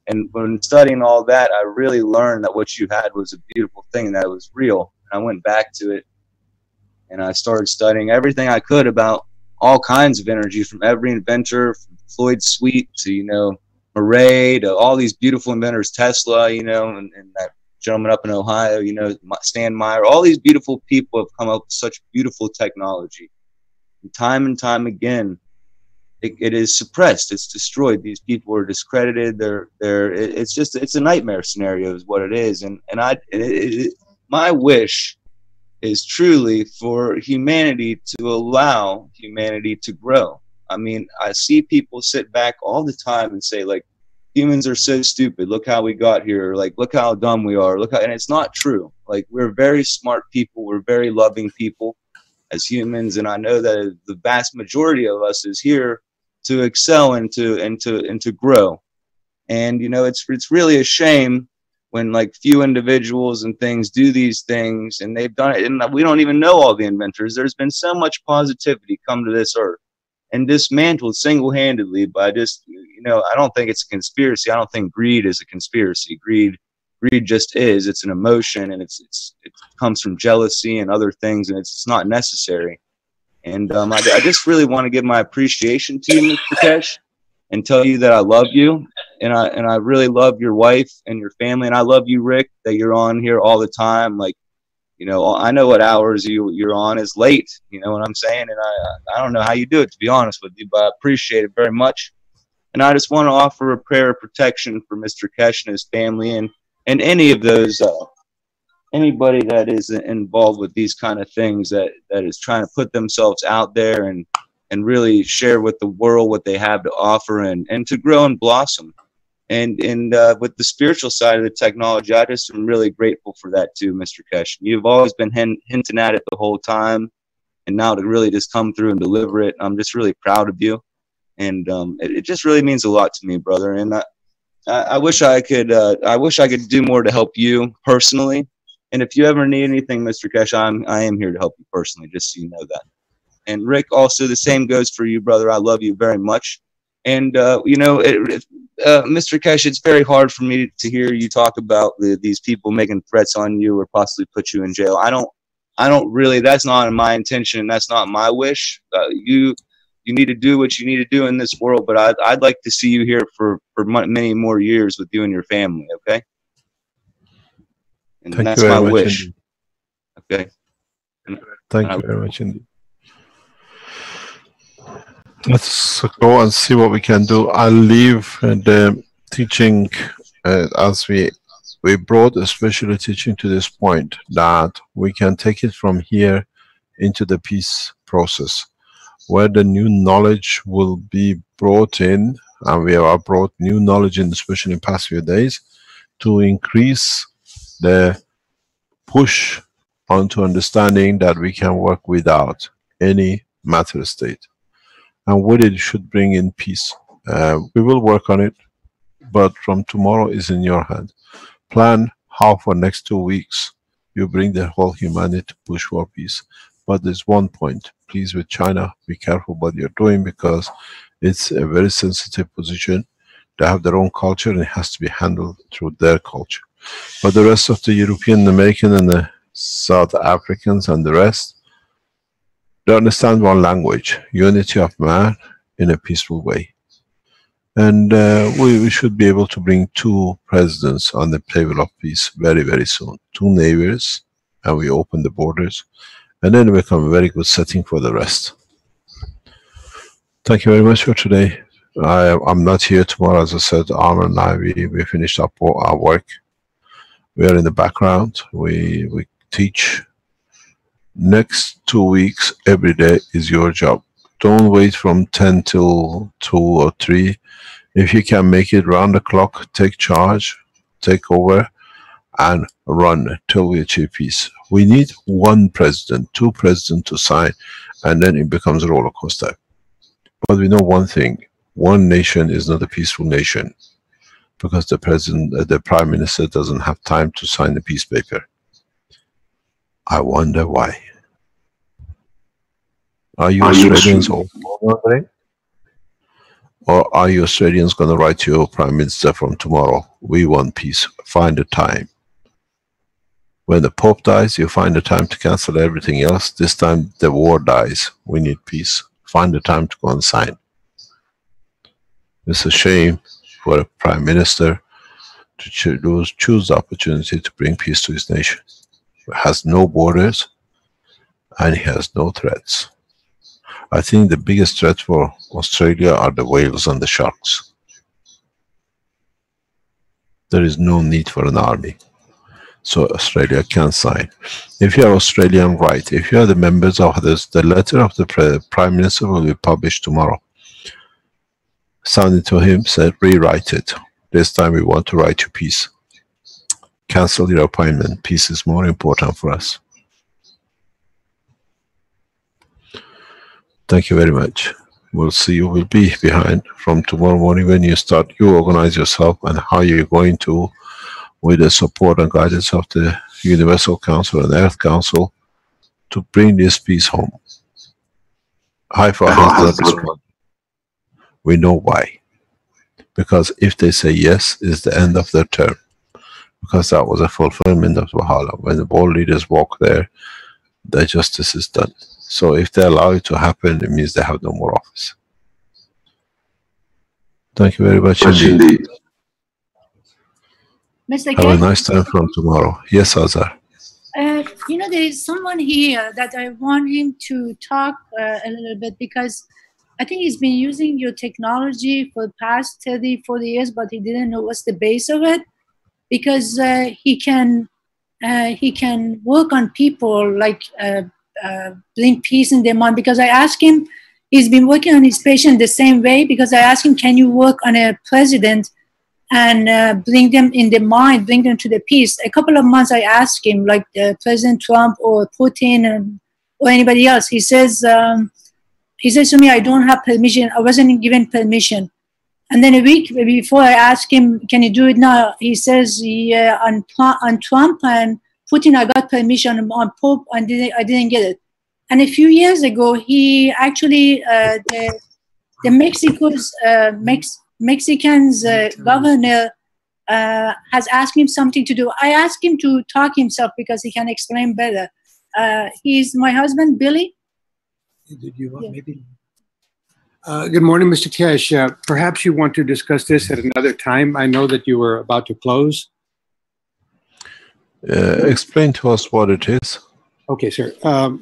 And when studying all that, I really learned that what you had was a beautiful thing, and that it was real. And I went back to it, and I started studying everything I could about all kinds of energy, from every inventor, from Floyd Sweet to, you know, Murray, to all these beautiful inventors, Tesla, you know, and that gentleman up in Ohio, you know, Stan Meyer. All these beautiful people have come up with such beautiful technology. And time again, it is suppressed. It's destroyed. These people are discredited. It's a nightmare scenario is what it is. And my wish is truly for humanity to allow humanity to grow. I mean, I see people sit back all the time and say, like, humans are so stupid. Look how we got here. Like, look how dumb we are. And it's not true. Like, we're very smart people. We're very loving people as humans. And I know that the vast majority of us is here to excel and to grow. And, you know, it's really a shame when, like, few individuals and things do these things, and they've done it, and we don't even know all the inventors. There's been so much positivity come to this earth and dismantled single-handedly by just, you know, I don't think it's a conspiracy. I don't think greed is a conspiracy. Greed just is. It's an emotion, and it comes from jealousy and other things, and it's not necessary. And I just really want to give my appreciation to you, Mr. Keshe, and tell you that I love you, and I really love your wife and your family, and I love you, Rick, that you're on here all the time. Like, you know, I know what hours you're on is late. You know what I'm saying? And I don't know how you do it, to be honest with you, but I appreciate it very much. And I just want to offer a prayer of protection for Mr. Keshe and his family, and any of those anybody that is involved with these kind of things that is trying to put themselves out there and really share with the world what they have to offer and to grow and blossom. And with the spiritual side of the technology, I just am really grateful for that too, Mr. Keshe. You've always been hinting at it the whole time, and now to really just come through and deliver it, I'm just really proud of you. And it just really means a lot to me, brother. And I wish I could do more to help you personally. And if you ever need anything, Mr. Keshe, I am here to help you personally, just so you know that. And Rick, also the same goes for you, brother. I love you very much. And you know, Mr. Keshe, it's very hard for me to hear you talk about these people making threats on you or possibly put you in jail. I don't really. That's not my intention. That's not my wish. You need to do what you need to do in this world. But I'd like to see you here for many more years with you and your family. Okay. And Thank that's you very my much wish. indeed. Okay. Thank you very much indeed. Let's go and see what we can do. I'll leave the teaching as we brought especially teaching to this point, that we can take it from here into the peace process, where the new knowledge will be brought in, and we have brought new knowledge in, especially in the past few days, to increase the push onto understanding that we can work without any matter state. And with it should bring in peace. We will work on it, but from tomorrow is in your hand. Plan how for next 2 weeks you bring the whole humanity to push for peace. But there's one point, please, with China, be careful what you're doing, because it's a very sensitive position. They have their own culture and it has to be handled through their culture. But the rest of the European, American and the South Africans and the rest, they understand one language, unity of man in a peaceful way. And we should be able to bring 2 presidents on the table of peace very, very soon. 2 neighbors, and we open the borders, and then we become a very good setting for the rest. Thank you very much for today. I'm not here tomorrow, as I said. Amr and I, we finished up our work. We are in the background. We teach. Next 2 weeks, every day is your job. Don't wait from 10 till 2 or 3. If you can make it round the clock, take charge, take over, and run till we achieve peace. We need 1 president, 2 presidents to sign, and then it becomes a roller coaster. But we know one thing, one nation is not a peaceful nation, because the president, the prime minister doesn't have time to sign the peace paper. I wonder why. Are you Australians all over? Or are you Australians going to write to your prime minister from tomorrow? We want peace. Find a time. When the Pope dies, you find a time to cancel everything else. This time the war dies. We need peace. Find a time to go and sign. It's a shame for a prime minister to choose the opportunity to bring peace to his nation. He has no borders and he has no threats. I think the biggest threat for Australia are the whales and the sharks. There is no need for an army, so Australia can sign. If you are Australian, right, if you are the members of this, the letter of the Prime Minister will be published tomorrow. Send it to him, said rewrite it. This time we want to write you peace. Cancel your appointment. Peace is more important for us. Thank you very much. We'll see you. We'll be behind from tomorrow morning when you start. You organize yourself and how you're going to, with the support and guidance of the Universal Council and Earth Council, to bring this peace home. Haifa has not responded. We know why. Because if they say yes, it's the end of their term. Because that was a fulfillment of Valhalla. When the world leaders walk there, the justice is done. So if they allow it to happen, it means they have no more office. Thank you very much indeed. Mr. Have a nice time from tomorrow. Yes, Azar. You know, there is someone here that I want him to talk a little bit, because I think he's been using your technology for the past 30, 40 years, but he didn't know what's the base of it, because he can work on people, like bring peace in their mind. Because I asked him, he's been working on his patient the same way, because I asked him, can you work on a president and bring them in the mind, bring them to the peace? A couple of months I asked him, like President Trump or Putin or anybody else. He says to me, I don't have permission. I wasn't given permission. And then a week before I asked him, can you do it now? He says, yeah, on Trump and Putin, I got permission. On Pope, I didn't get it. And a few years ago, he actually, the Mexican's governor has asked him something to do. I asked him to talk himself because he can explain better. He's my husband, Billy. Did you want maybe? Good morning, Mr. Keshe. Perhaps you want to discuss this at another time. I know that you were about to close. Explain to us what it is. Okay, sir.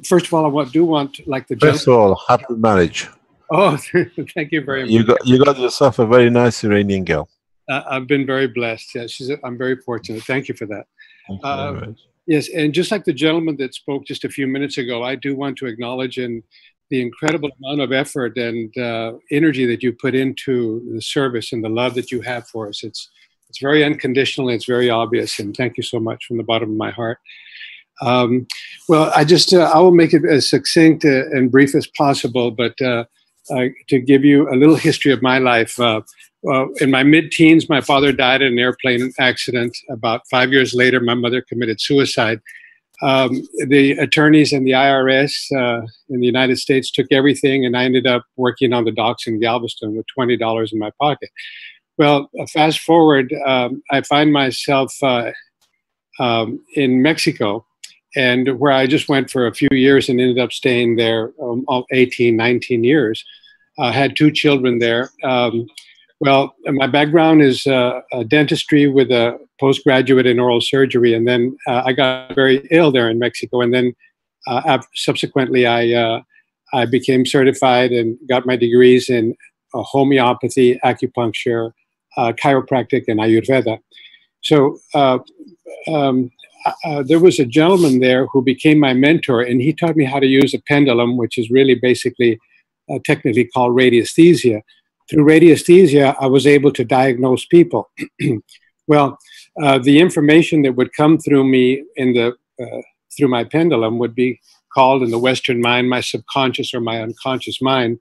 First of all, I do want, like the First of all, happy marriage. Oh, thank you very much. You got yourself a very nice Iranian girl. I've been very blessed. Yeah, I'm very fortunate. Thank you for that. Thank you very much. Yes, and just like the gentleman that spoke just a few minutes ago, I do want to acknowledge the incredible amount of effort and energy that you put into the service and the love that you have for us. It's very unconditional and it's very obvious. And thank you so much from the bottom of my heart. Well, I will make it as succinct and brief as possible, but to give you a little history of my life. In my mid-teens, my father died in an airplane accident. About 5 years later, my mother committed suicide. The attorneys and the IRS in the United States took everything, and I ended up working on the docks in Galveston with $20 in my pocket. Well, fast forward, I find myself in Mexico, and where I just went for a few years and ended up staying there 18, 19 years. I had 2 children there. Well, my background is dentistry with a postgraduate in oral surgery, and then I got very ill there in Mexico, and then subsequently I became certified and got my degrees in homeopathy, acupuncture, chiropractic, and Ayurveda. So there was a gentleman there who became my mentor, and he taught me how to use a pendulum, which is really basically technically called radiesthesia. Through radiesthesia, I was able to diagnose people. Well, the information that would come through me through my pendulum would be called in the Western mind my subconscious or my unconscious mind.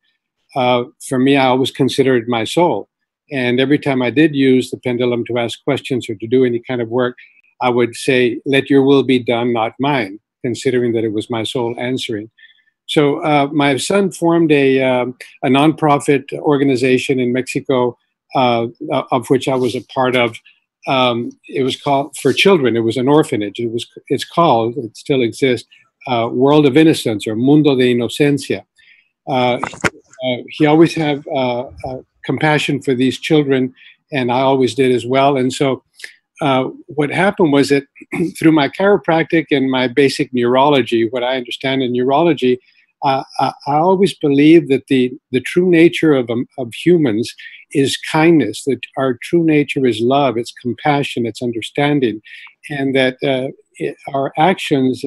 For me, I always considered my soul. And every time I did use the pendulum to ask questions or to do any kind of work, I would say, "Let your will be done, not mine," considering that it was my soul answering. So my son formed a nonprofit organization in Mexico, of which I was a part of. It was called for children. It was an orphanage. It still exists, World of Innocence or Mundo de Inocencia. He always had compassion for these children, and I always did as well. And so what happened was that through my chiropractic and my basic neurology, what I understand in neurology, I always believe that the true nature of humans is kindness, that our true nature is love, it's compassion, it's understanding, and that our actions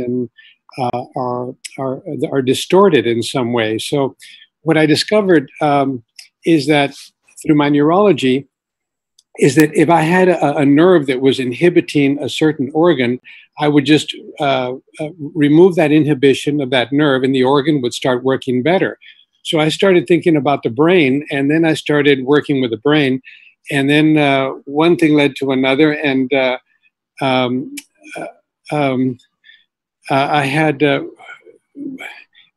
are distorted in some way. So what I discovered is that through my neurology, is that if I had a nerve that was inhibiting a certain organ, I would just remove that inhibition of that nerve and the organ would start working better. So I started thinking about the brain, and then I started working with the brain, and then one thing led to another, and I had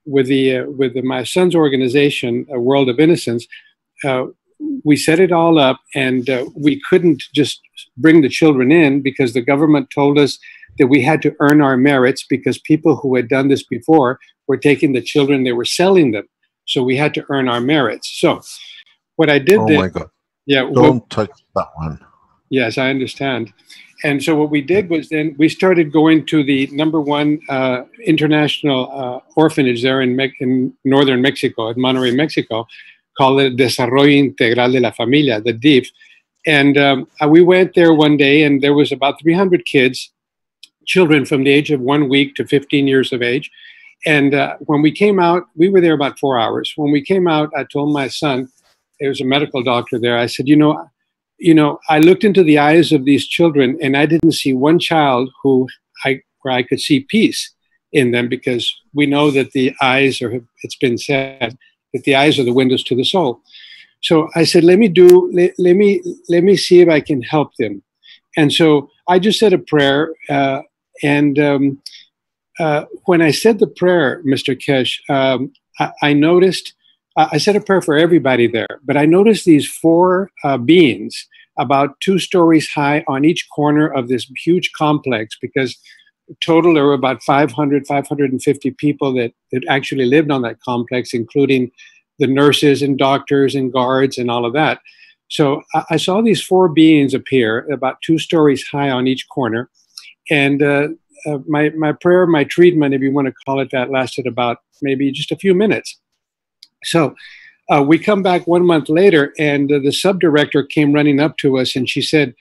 with my son's organization, A World of Innocence, we set it all up, and we couldn't just bring the children in because the government told us that we had to earn our merits because people who had done this before were taking the children, they were selling them. So we had to earn our merits. So what I did Oh my God. Yeah. Don't touch that one. Yes, I understand. And so what we did was then we started going to the #1 international orphanage there in northern Mexico, at Monterrey, Mexico, called the Desarrollo Integral de la Familia, the DIF. And we went there one day, and there was about 300 kids, children from the age of 1 week to 15 years of age. And when we came out, we were there about 4 hours. When we came out, I told my son, there was a medical doctor there, I said, you know, I looked into the eyes of these children, and I didn't see one child where I could see peace in them, because we know that the eyes are, it's been said, that the eyes are the windows to the soul. So I said, let me see if I can help them. And so I just said a prayer, and when I said the prayer, Mr. Keshe, I noticed, I said a prayer for everybody there, but I noticed these four beings about 2 stories high on each corner of this huge complex, because total there were about 500, 550 people that actually lived on that complex, including the nurses and doctors and guards and all of that. So I saw these 4 beings appear about 2 stories high on each corner. And my prayer, my treatment, if you want to call it that, lasted about maybe just a few minutes. So we come back 1 month later, and the subdirector came running up to us, and she said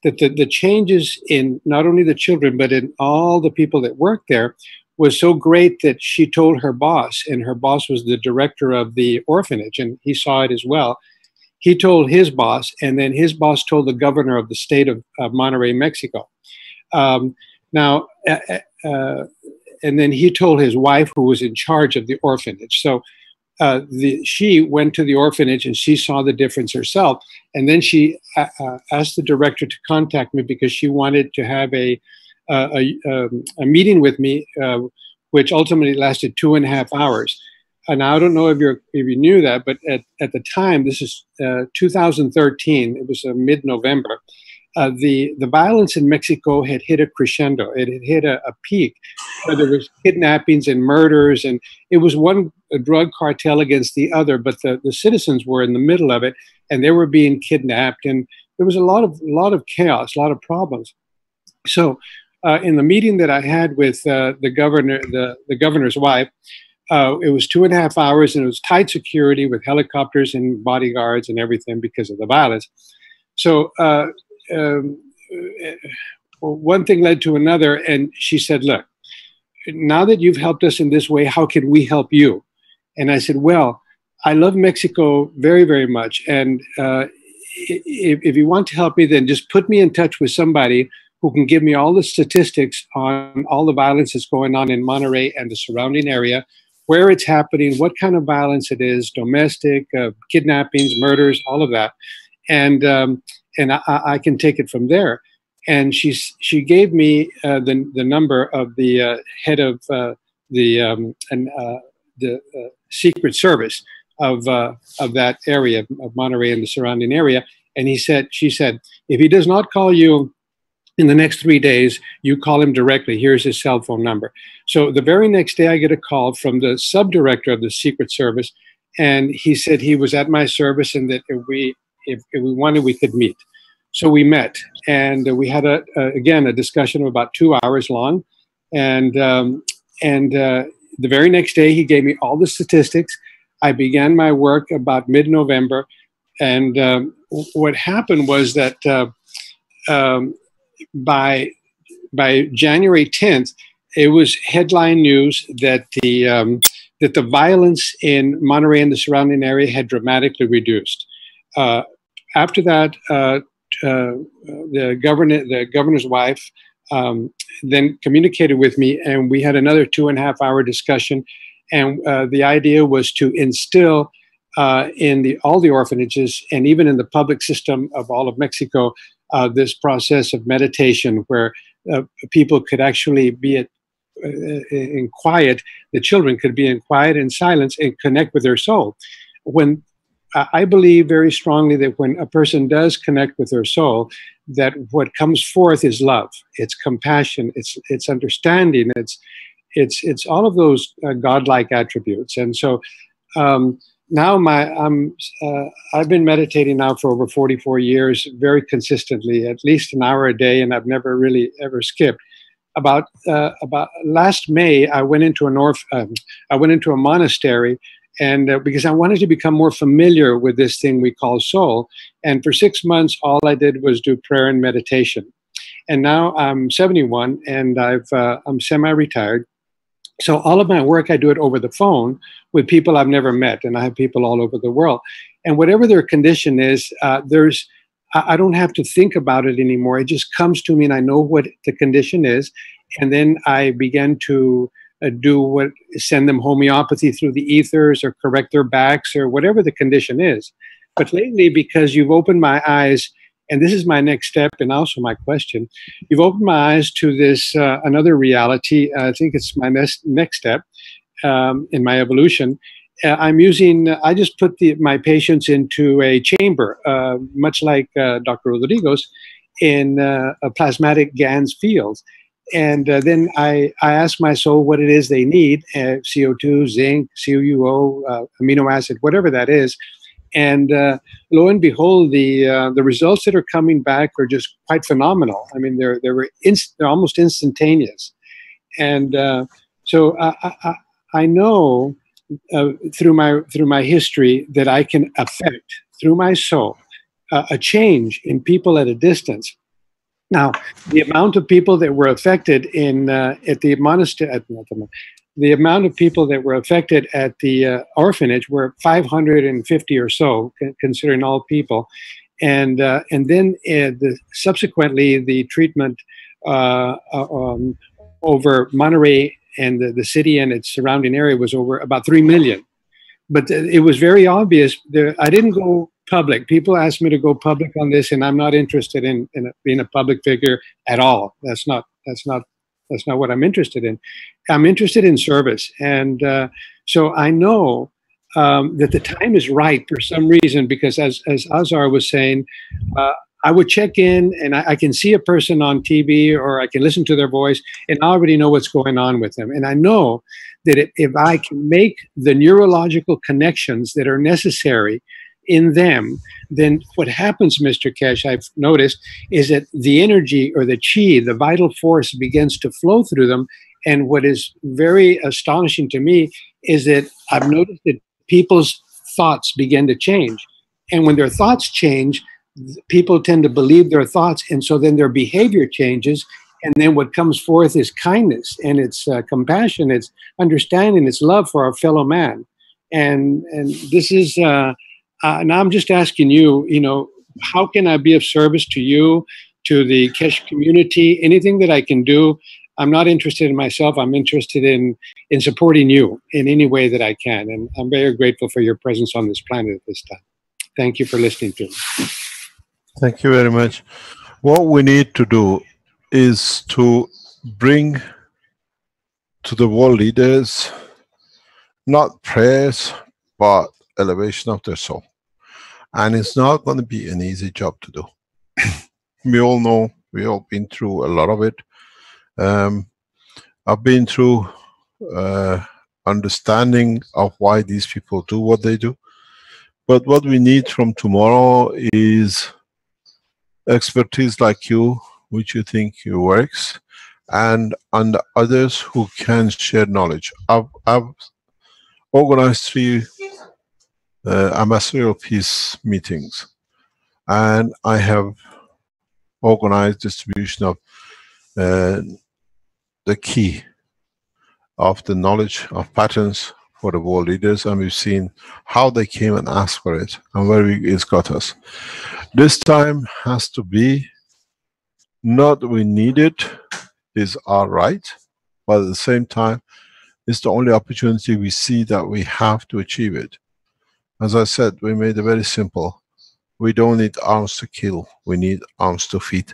that the changes in not only the children, but in all the people that worked there was so great that she told her boss, and her boss was the director of the orphanage, and he saw it as well. He told his boss, and then his boss told the governor of the state of Monterrey, Mexico. And then he told his wife, who was in charge of the orphanage. So she went to the orphanage and she saw the difference herself. And then she asked the director to contact me because she wanted to have a meeting with me, which ultimately lasted 2.5 hours. And I don't know if you knew that, but at the time, this is 2013, it was mid-November, the violence in Mexico had hit a crescendo. It had hit a peak. There was kidnappings and murders, and it was one drug cartel against the other, but the citizens were in the middle of it, and they were being kidnapped, and there was a lot of chaos, a lot of problems. So in the meeting that I had with the governor's wife, it was 2.5 hours, and it was tight security with helicopters and bodyguards and everything because of the violence. So one thing led to another, and she said, look, now that you've helped us in this way, how can we help you? And I said, well, I love Mexico very, very much. And if you want to help me, then just put me in touch with somebody who can give me all the statistics on all the violence that's going on in Monterrey and the surrounding area, where it's happening, what kind of violence it is, domestic, kidnappings, murders, all of that. And I can take it from there. And she gave me the number of the head of the Secret Service of that area of Monterrey and the surrounding area. And she said, if he does not call you in the next 3 days, you call him directly. Here's his cell phone number. So the very next day, I get a call from the subdirector of the Secret Service, and he said he was at my service and that if we wanted, we could meet. So we met, and we had again a discussion of about 2 hours long, and the very next day he gave me all the statistics. I began my work about mid-November, and what happened was that by January 10th, it was headline news that the violence in Monterrey and the surrounding area had dramatically reduced. After that, the governor's wife then communicated with me, and we had another 2.5 hour discussion. And the idea was to instill in all the orphanages and even in the public system of all of Mexico this process of meditation, where people could actually be in quiet. The children could be in quiet and silence and connect with their soul. When I believe very strongly that when a person does connect with their soul, that what comes forth is love, it's compassion, it's understanding, it's all of those godlike attributes. And so now I've been meditating now for over 44 years, very consistently, at least an hour a day, and I've never really ever skipped. About last May, I went into a monastery. And because I wanted to become more familiar with this thing we call soul. And for 6 months, all I did was do prayer and meditation. And now I'm 71 and I'm semi-retired. So all of my work, I do it over the phone with people I've never met. And I have people all over the world. And whatever their condition is, I don't have to think about it anymore. It just comes to me and I know what the condition is. And then I begin to send them homeopathy through the ethers or correct their backs or whatever the condition is. But lately, because you've opened my eyes And this is my next step and also my question. You've opened my eyes to this another reality. I think it's my next step in my evolution. I just put my patients into a chamber, much like Dr. Rodrigo's, in a plasmatic GANs fields. And then I ask my soul what it is they need, CO2, zinc, CuO, amino acid, whatever that is. And lo and behold, the results that are coming back are just quite phenomenal. I mean, they're almost instantaneous. And so I know through my history that I can affect through my soul a change in people at a distance. Now, the amount of people that were affected at the monastery, the amount of people that were affected at the orphanage were 550 or so, considering all people, and then subsequently the treatment over Monterey and the city and its surrounding area was over about 3 million. But it was very obvious. I didn't go public. People asked me to go public on this, and I'm not interested in being a public figure at all. That's not what I'm interested in. I'm interested in service, and so I know that the time is right for some reason, because as Azar was saying, I would check in and I can see a person on TV or I can listen to their voice and I already know what's going on with them. And I know that if I can make the neurological connections that are necessary in them, then what happens, Mr. Keshe, I've noticed, is that the energy or the chi, the vital force, begins to flow through them. And what is very astonishing to me is that I've noticed that people's thoughts begin to change. And when their thoughts change, people tend to believe their thoughts, and so then their behavior changes, and then what comes forth is kindness, and it's compassion, it's understanding, it's love for our fellow man. And this is, now I'm just asking you, how can I be of service to you, to the Keshe community, anything that I can do? I'm not interested in myself, I'm interested in supporting you in any way that I can, and I'm very grateful for your presence on this planet at this time. Thank you for listening to me. Thank you very much. What we need to do is to bring to the world leaders not prayers, but elevation of their soul. And it's not going to be an easy job to do. We all know, we all been through a lot of it. I've been through understanding of why these people do what they do. But what we need from tomorrow is expertise like you, which you think works, and others who can share knowledge. I've organized 3 ambassadorial peace meetings, and I have organized distribution of the key of the knowledge of patterns for the world leaders, and we've seen how they came and asked for it and where it's got us. This time has to be not we need it, is our right, but at the same time, it's the only opportunity we see that we have to achieve it. As I said, we made it very simple. We don't need arms to kill, we need arms to feed.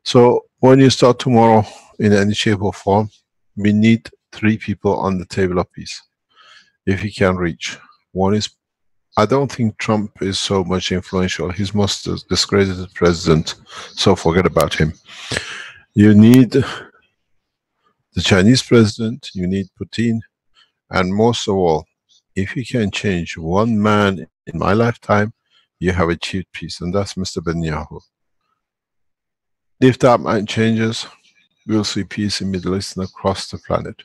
So when you start tomorrow in any shape or form, we need 3 people on the table of peace, if you can reach. One is, I don't think Trump is so much influential. He's most discredited president, so forget about him. You need the Chinese president, you need Putin, and most of all, if you can change one man in my lifetime, you have achieved peace, and that's Mr. Netanyahu. If that man changes, we'll see peace in Middle East and across the planet.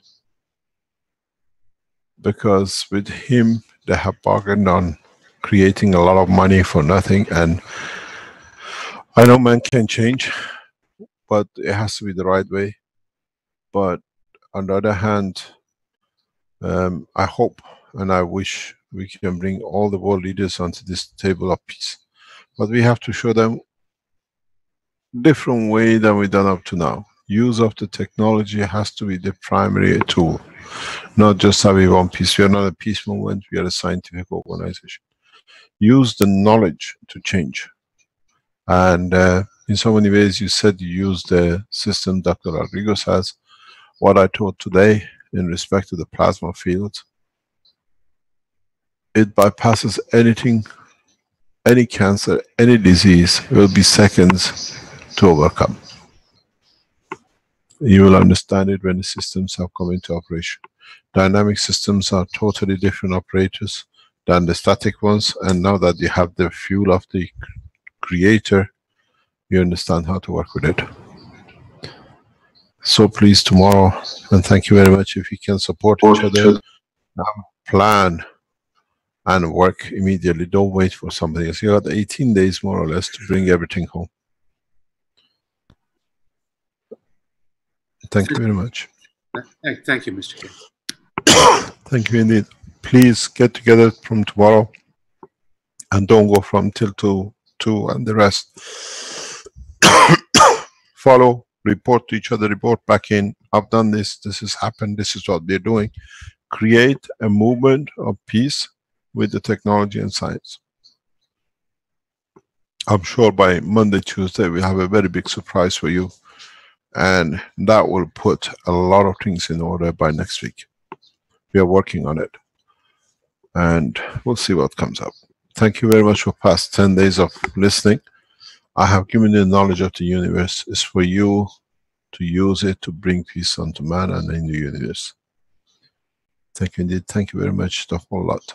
Because with him, they have bargained on creating a lot of money for nothing, and I know man can change, but it has to be the right way. But on the other hand, I hope and I wish we can bring all the world leaders onto this table of peace. But we have to show them different way than we've done up to now. Use of the technology has to be the primary tool, not just that we want peace. We are not a peace movement, we are a scientific organization. Use the knowledge to change. And in so many ways, you said you use the system Dr. Rodriguez has. What I taught today in respect to the plasma field, it bypasses anything, any cancer, any disease. It will be seconds to overcome. You will understand it when the systems have come into operation. Dynamic systems are totally different operators than the static ones, and now that you have the fuel of the creator, you understand how to work with it. So please, tomorrow, and thank you very much, if you can support each other, plan and work immediately. Don't wait for somebody else. You got 18 days more or less to bring everything home. Thank you very much. Thank you, Mr. K. Thank you indeed. Please get together from tomorrow and don't go from till 2 and the rest. Follow, report to each other, report back in. I've done this, this has happened, this is what we're doing. Create a movement of peace with the technology and science. I'm sure by Monday, Tuesday, we'll have a very big surprise for you. And that will put a lot of things in order by next week. We are working on it. And we'll see what comes up. Thank you very much for past 10 days of listening. I have given you the knowledge of the universe. It's for you to use it to bring peace unto man and in the universe. Thank you indeed. Thank you very much, the whole lot.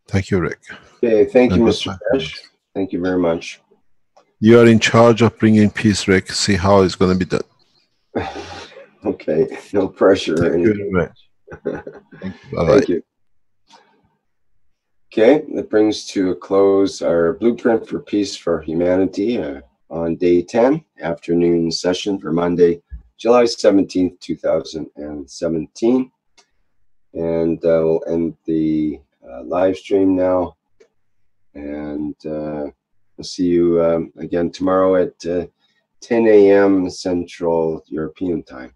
Thank you, Rick. Okay, thank you, Mr. Keshe. Thank you very much. You are in charge of bringing peace, Rick. See how it's going to be done. Okay, no pressure. Thank you very much. Bye-bye. Thank you. Okay, that brings to a close our Blueprint for Peace for Humanity on day 10, afternoon session for Monday, July 17th, 2017. And we'll end the live stream now. And we'll see you again tomorrow at 10 a.m. Central European Time.